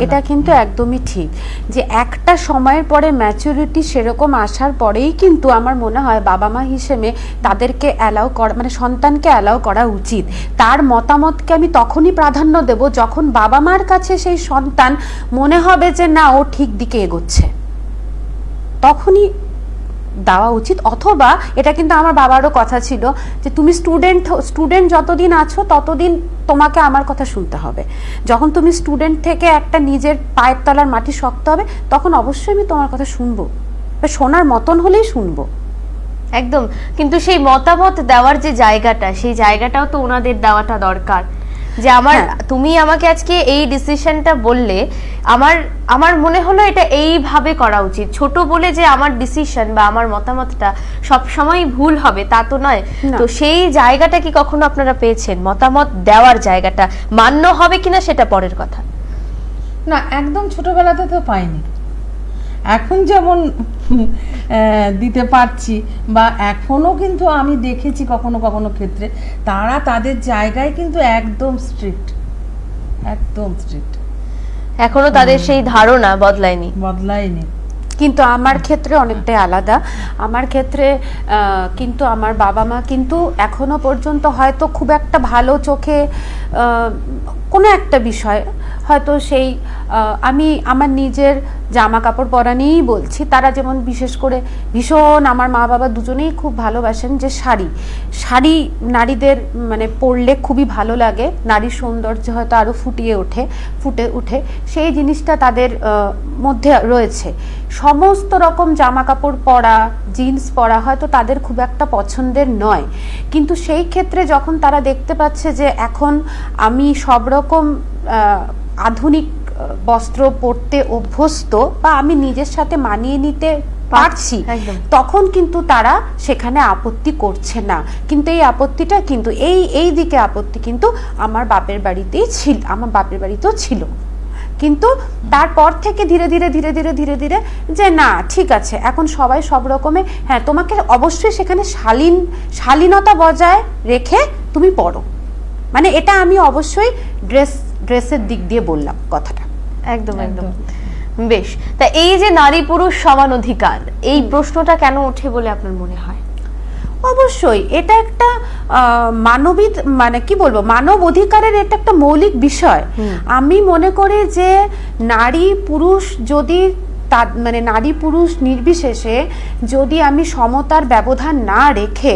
এটা কিন্তু একদমই ঠিক যে একটা সময়ের পরে ম্যাচুরিটি সেরকম আসার পরেই কিন্তু আমার মনে হয় বাবা মা হিসেবে তাদেরকে অ্যালাউ করা, মানে সন্তানকে অ্যালাউ করা উচিত। তার মতামতকে আমি তখনই প্রাধান্য দেব যখন বাবা মার কাছে সেই সন্তান মনে হবে যে না, ও ঠিক দিকে এগোচ্ছে, তখনই দেওয়া উচিত। অথবা এটা কিন্তু আমার বাবারও কথা ছিল যে তুমি স্টুডেন্ট যতদিন আছো ততদিন তোমাকে আমার কথা শুনতে হবে, যখন তুমি স্টুডেন্ট থেকে একটা নিজের পায়ের তলার মাটি শক্ত হবে তখন অবশ্যই আমি তোমার কথা শুনবো, শোনার মতন হলেই শুনবো। একদম, কিন্তু সেই মতামত দেওয়ার যে জায়গাটা, সেই জায়গাটাও তো ওনাদের দেওয়াটা দরকার। যে আমার তুমি আমাকে আজকে এই ডিসিশনটা বললে, আমার মনে হলো এটা এইভাবে করা উচিত। ছোট বলে যে আমার ডিসিশন বা আমার মতামতটা সব সময় ভুল হবে তা তো নয়। তো সেই জায়গাটা কি কখনো আপনারা পেয়েছেন? মতামত দেওয়ার জায়গাটা মান্য হবে কিনা সেটা পরের কথা। না, একদম ছোটবেলাতে তো পাইনি। এখন যেমন দিতে পারছি, বা এখনো কিন্তু আমি দেখেছি কখনো কখনো ক্ষেত্রে তারা তাদের জায়গায় কিন্তু একদম স্ট্রিক্ট, একদম স্ট্রিক্ট, এখনো তাদের সেই ধারণা বদলায়নি। কিন্তু আমার ক্ষেত্রে অনেকটাই আলাদা। আমার ক্ষেত্রে কিন্তু আমার বাবা মা কিন্তু এখনো পর্যন্ত হয়তো খুব একটা ভালো চোখে কোনো একটা বিষয় হয়তো সেই আমি আমার নিজের জামা কাপড় পরা নিয়েই বলছি, তারা যেমন বিশেষ করে ভীষণ আমার মা বাবা দুজনেই খুব ভালোবাসেন যে শাড়ি নারীদের মানে পরলে খুবই ভালো লাগে, নারীর সৌন্দর্য হয়তো আরও ফুটে ওঠে, সেই জিনিসটা তাদের মধ্যে রয়েছে। সমস্ত রকম জামা কাপড় পরা, জিন্স পরা হয়তো তাদের খুব একটা পছন্দের নয়, কিন্তু সেই ক্ষেত্রে যখন তারা দেখতে পাচ্ছে যে এখন আমি সব রকম আধুনিক বস্ত্র পরতে অভ্যস্ত বা আমি নিজের সাথে মানিয়ে নিতে পারছি, তখন কিন্তু তারা সেখানে আপত্তি করছে না। কিন্তু এই আপত্তিটা কিন্তু এই দিকে আপত্তি কিন্তু আমার বাপের বাড়িতেও ছিল। কিন্তু তারপর থেকে ধীরে ধীরে যে না ঠিক আছে, এখন সবাই সব রকমের, হ্যাঁ তোমাকে অবশ্যই সেখানে শালীনতা বজায় রেখে তুমি পড়ো, মানে এটা আমি অবশ্যই ড্রেসের দিক দিয়ে বললাম কথাটা। একদম। বেশ, তা এই যে নারী পুরুষ সমান অধিকার, এই প্রশ্নটা কেন ওঠে বলে আপনার মনে হয়? অবশ্যই এটা একটা মানবিক, মানে কি বলবো, মানব অধিকারের এটা একটা মৌলিক বিষয়। আমি মনে করি যে নারী পুরুষ যদি মানে নারী পুরুষ নির্বিশেষে যদি আমি সমতার ব্যবধান না রেখে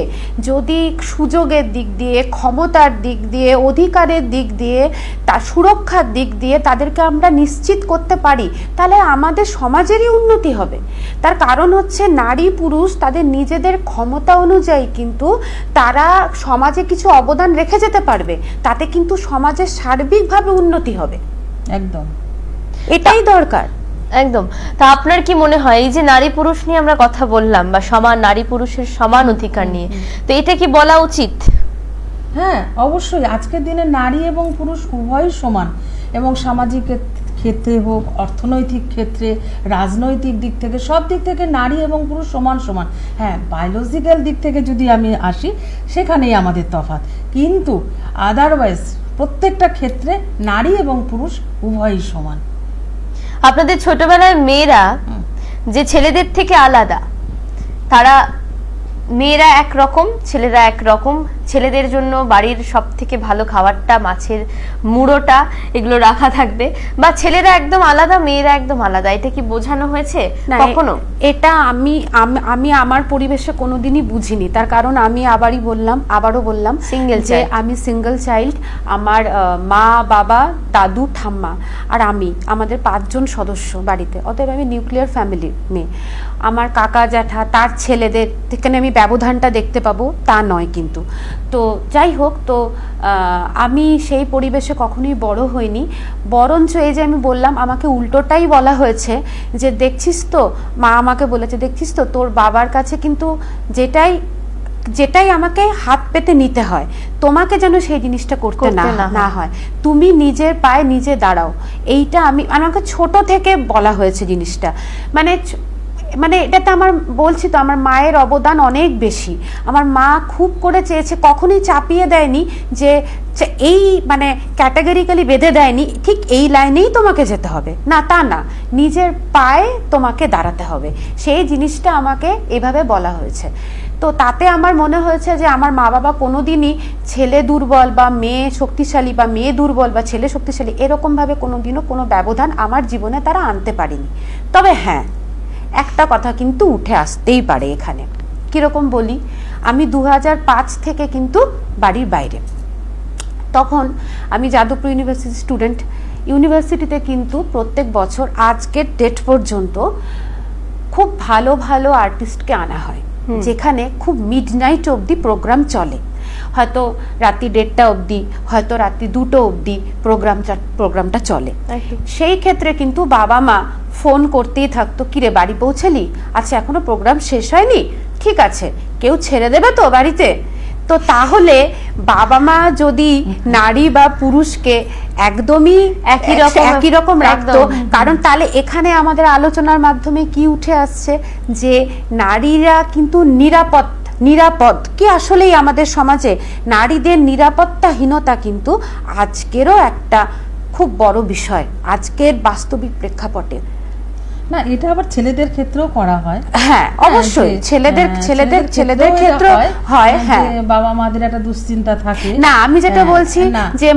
যদি সুযোগের দিক দিয়ে, ক্ষমতার দিক দিয়ে, অধিকারের দিক দিয়ে, তার সুরক্ষার দিক দিয়ে তাদেরকে আমরা নিশ্চিত করতে পারি, তাহলে আমাদের সমাজেরই উন্নতি হবে। তার কারণ হচ্ছে নারী পুরুষ তাদের নিজেদের ক্ষমতা অনুযায়ী কিন্তু তারা সমাজে কিছু অবদান রেখে যেতে পারবে, তাতে কিন্তু সমাজের সার্বিকভাবে উন্নতি হবে। একদম, এটাই দরকার। একদম। তা আপনার কি মনে হয় এই যে নারী পুরুষ নিয়ে আমরা কথা বললাম বা সমান নারী পুরুষের সমান অধিকার নিয়ে, তো এটা কি বলা উচিত? হ্যাঁ, অবশ্যই। আজকের দিনে নারী এবং পুরুষ উভয়ই সমান, এবং সামাজিক ক্ষেত্রে হোক, অর্থনৈতিক ক্ষেত্রে, রাজনৈতিক দিক থেকে, সব দিক থেকে নারী এবং পুরুষ সমান। হ্যাঁ, বায়োলজিক্যাল দিক থেকে যদি আমি আসি সেখানেই আমাদের তফাৎ, কিন্তু আদারওয়াইজ প্রত্যেকটা ক্ষেত্রে নারী এবং পুরুষ উভয়ই সমান। আপনাদের ছোটবেলায় মেয়েরা যে ছেলেদের থেকে আলাদা, তারা মেয়েরা একরকম, ছেলেরা একরকম, ছেলেদের জন্য বাড়ির সব থেকে ভালো খাবারটা, মাছের মুড়োটা, এগুলো রাখা থাকবে, বা ছেলেরা একদম আলাদা, মেয়েরা একদম আলাদা, এটা কি বোঝানো হয়েছে কখনো? এটা আমি আমার পরিবেশে কোনোদিনই বুঝিনি। তার কারণ আমি আবারও বললাম সিঙ্গেল যে আমি সিঙ্গেল চাইল্ড। আমার মা, বাবা, দাদু, ঠাম্মা আর আমাদের 5 জন সদস্য বাড়িতে। অতএব আমি নিউক্লিয়ার ফ্যামিলির মেয়ে। আমার কাকা জ্যাঠা তার ছেলেদের থেকে আমি ব্যবধানটা দেখতে পাবো তা নয় কিন্তু। তো যাই হোক, তো আমি সেই পরিবেশে কখনোই বড় হইনি। বরঞ্চ এই যে আমি বললাম, আমাকে উল্টোটাই বলা হয়েছে যে দেখছিস তো, মা আমাকে বলেছে, দেখছিস তো তোর বাবার কাছে কিন্তু যেটাই আমাকে হাত পেতে নিতে হয়, তোমাকে যেন সেই জিনিসটা করতে না হয়, তুমি নিজের পায়ে নিজে দাঁড়াও। এইটা আমাকে ছোট থেকে বলা হয়েছে জিনিসটা। মানে এটাতে আমার বলছি তো, আমার মায়ের অবদান অনেক বেশি। আমার মা খুব করে চেয়েছে, কখনোই চাপিয়ে দেয়নি যে এই মানে ক্যাটাগরিক্যালি বেঁধে দেয়নি ঠিক এই লাইনেই তোমাকে যেতে হবে, না, তা না, নিজের পায়ে তোমাকে দাঁড়াতে হবে। সেই জিনিসটা আমাকে এভাবে বলা হয়েছে। তো তাতে আমার মনে হয়েছে যে আমার মা বাবা কোনোদিনই ছেলে দুর্বল বা মেয়ে শক্তিশালী, বা মেয়ে দুর্বল বা ছেলে শক্তিশালী, এরকমভাবে কোনোদিনও কোনো ব্যবধান আমার জীবনে তারা আনতে পারেনি। তবে হ্যাঁ, একটা কথা কিন্তু উঠে আসতেই পারে এখানে। কিরকম বলি, আমি 2005 থেকে কিন্তু বাড়ির বাইরে। তখন আমি যাদবপুর ইউনিভার্সিটি স্টুডেন্ট। ইউনিভার্সিটিতে কিন্তু প্রত্যেক বছর আজকের ডেট পর্যন্ত খুব ভালো ভালো আর্টিস্টকে আনা হয়, যেখানে খুব মিডনাইট অবধি প্রোগ্রাম চলে। হয়তো রাত্রি 1:30 অবধি, হয়তো রাত্রি 2টো অবধি প্রোগ্রামটা চলে। সেই ক্ষেত্রে কিন্তু বাবা মা ফোন করতেই থাকতো, কিরে বাড়ি পৌঁছালি? আচ্ছা, এখনো প্রোগ্রাম শেষ হয়নি? ঠিক আছে, কেউ ছেড়ে দেবে তো বাড়িতে? তো তাহলে বাবা মা যদি নারী বা পুরুষকে একদমই একই রকম রাখতো, কারণ তাহলে এখানে আমাদের আলোচনার মাধ্যমে কি উঠে আসছে যে নারীরা কিন্তু নিরাপদ কি আসলেই আমাদের সমাজে নারীদের নিরাপত্তাহীনতা কিন্তু আজকেরও একটা খুব বড় বিষয় আজকের বাস্তবিক প্রেক্ষাপটে। না, এটা আবার ছেলেদের ক্ষেত্রেও করা হয়। হ্যাঁ, অবশ্যই ছেলেদের ক্ষেত্রে হয়। হ্যাঁ, বাবা মাদের একটা দুশ্চিন্তা থাকে। না, আমি যেটা বলছি যে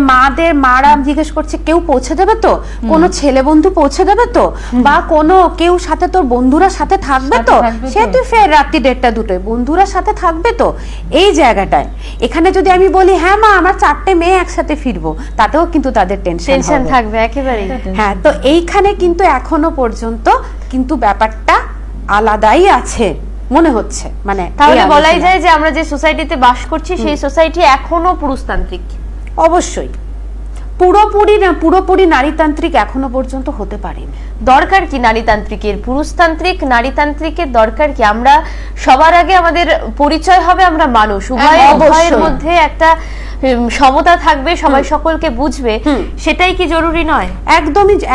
মারা জিজ্ঞেস করছে কেউ পৌঁছে দেবে তো, কোনো ছেলে বন্ধু পৌঁছে দেবে তো, বা কোনো কেউ সাথে তোর বন্ধুরা সাথে থাকবে তো, সে তুই ফের রাত্রি 1:30 2টোয় বন্ধুরা সাথে থাকবে তো। এই জায়গাটায় এখানে যদি আমি বলি হ্যাঁ মা আমার 4টে মেয়ে একসাথে ফিরবো, তাতেও কিন্তু তাদের টেনশন থাকবে একেবারে। হ্যাঁ, তো এইখানে কিন্তু এখনো পর্যন্ত কিন্তু ব্যাপারটা আলাদাই আছে মনে হচ্ছে। মানে তাহলে বলাই যায় যে আমরা যে সোসাইটিতে বাস করছি সেই সোসাইটি এখনো পুরুষতান্ত্রিক। অবশ্যই পুরোপুরি নারীতান্ত্রিক এখনো পর্যন্ত হতে পারেনি। দরকার কি নারীতান্ত্রিকের? পুরুষতান্ত্রিক নারীতান্ত্রিকের দরকার কি? আমরা সবার আগে আমাদের পরিচয় হবে আমরা মানুষ, উভয়ের মধ্যে একটা সমতা থাকবে, সবাই সকলকে বুঝবে, সেটাই কি জরুরি নয়?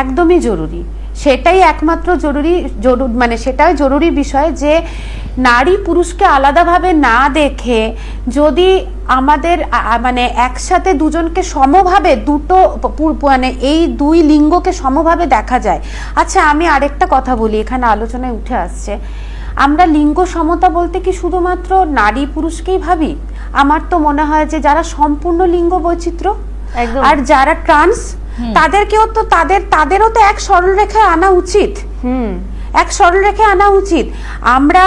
একদমই জরুরি। সেটাই একমাত্র মানে সেটাই জরুরি বিষয় যে নারী পুরুষকে আলাদাভাবে না দেখে যদি আমাদের মানে একসাথে দুজনকে সমভাবে মানে এই দুই লিঙ্গকে সমভাবে দেখা যায়। আচ্ছা, আমি আরেকটা কথা বলি, এখানে আলোচনায় উঠে আসছে, আমরা লিঙ্গ সমতা বলতে কি শুধুমাত্র নারী পুরুষকেই ভাবি? আমার তো মনে হয় যে যারা সম্পূর্ণ লিঙ্গ বৈচিত্র্য আর যারা ট্রান্স, তাদেরকেও তো তাদেরও তো এক সরলরেখায় আনা উচিত। আমরা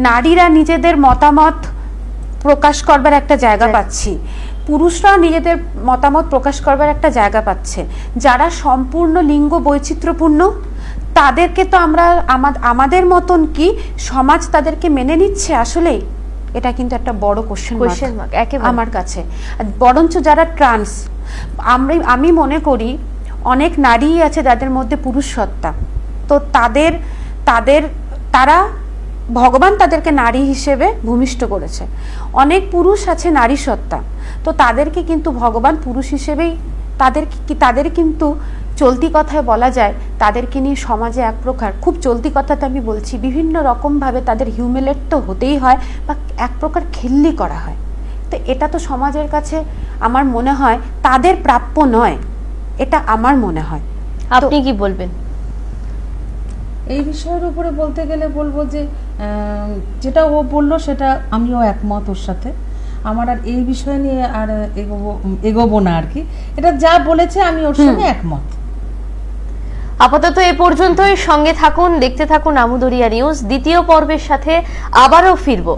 নারীরা নিজেদের মতামত প্রকাশ করবার একটা জায়গা পাচ্ছি, পুরুষরাও নিজেদের মতামত প্রকাশ করবার একটা জায়গা পাচ্ছে। যারা সম্পূর্ণ লিঙ্গ বৈচিত্র্যপূর্ণ তাদেরকে তো আমরা আমাদের মতন কি সমাজ তাদেরকে মেনে নিচ্ছে আসলেই? এটা কিন্তু একটা বড় কোশ্চেন মার্ক আমার কাছে। বরঞ্চ যারা ট্রান্স, আমি মনে করি অনেক নারী আছে যাদের মধ্যে পুরুষ সত্তা, তো তারা ভগবান তাদেরকে নারী হিসেবে ভূমিষ্ঠ করেছে। অনেক পুরুষ আছে নারী সত্তা, তো তাদেরকে কিন্তু ভগবান পুরুষ হিসেবেই তাদের কিন্তু চলতি কথায় বলা যায় তাদেরকে নিয়ে সমাজে এক প্রকার, খুব চলতি কথাতে আমি বলছি, বিভিন্ন রকমভাবে তাদের হিউমিলেট তো হতেই হয় বা এক প্রকার খিল্লি করা হয়। তো এটা তো সমাজের কাছে আমার মনে হয় তাদের প্রাপ্য নয়, এটা আমার মনে হয়। আপনি কি বলবেন? এই বিষয়ের উপরে বলতে গেলে বলবো যে যেটা ও বললো সেটা আমিও একমত ওর সাথে। আমার আর এই বিষয় নিয়ে আর এগোবো না আর কি, এটা যা বলেছে আমি ওর সঙ্গে একমত। আপাতত এ পর্যন্তই, সঙ্গে থাকুন, দেখতে থাকুন আমুদরিয়া নিউজ। দ্বিতীয় পর্বের সাথে আবারও ফিরবো।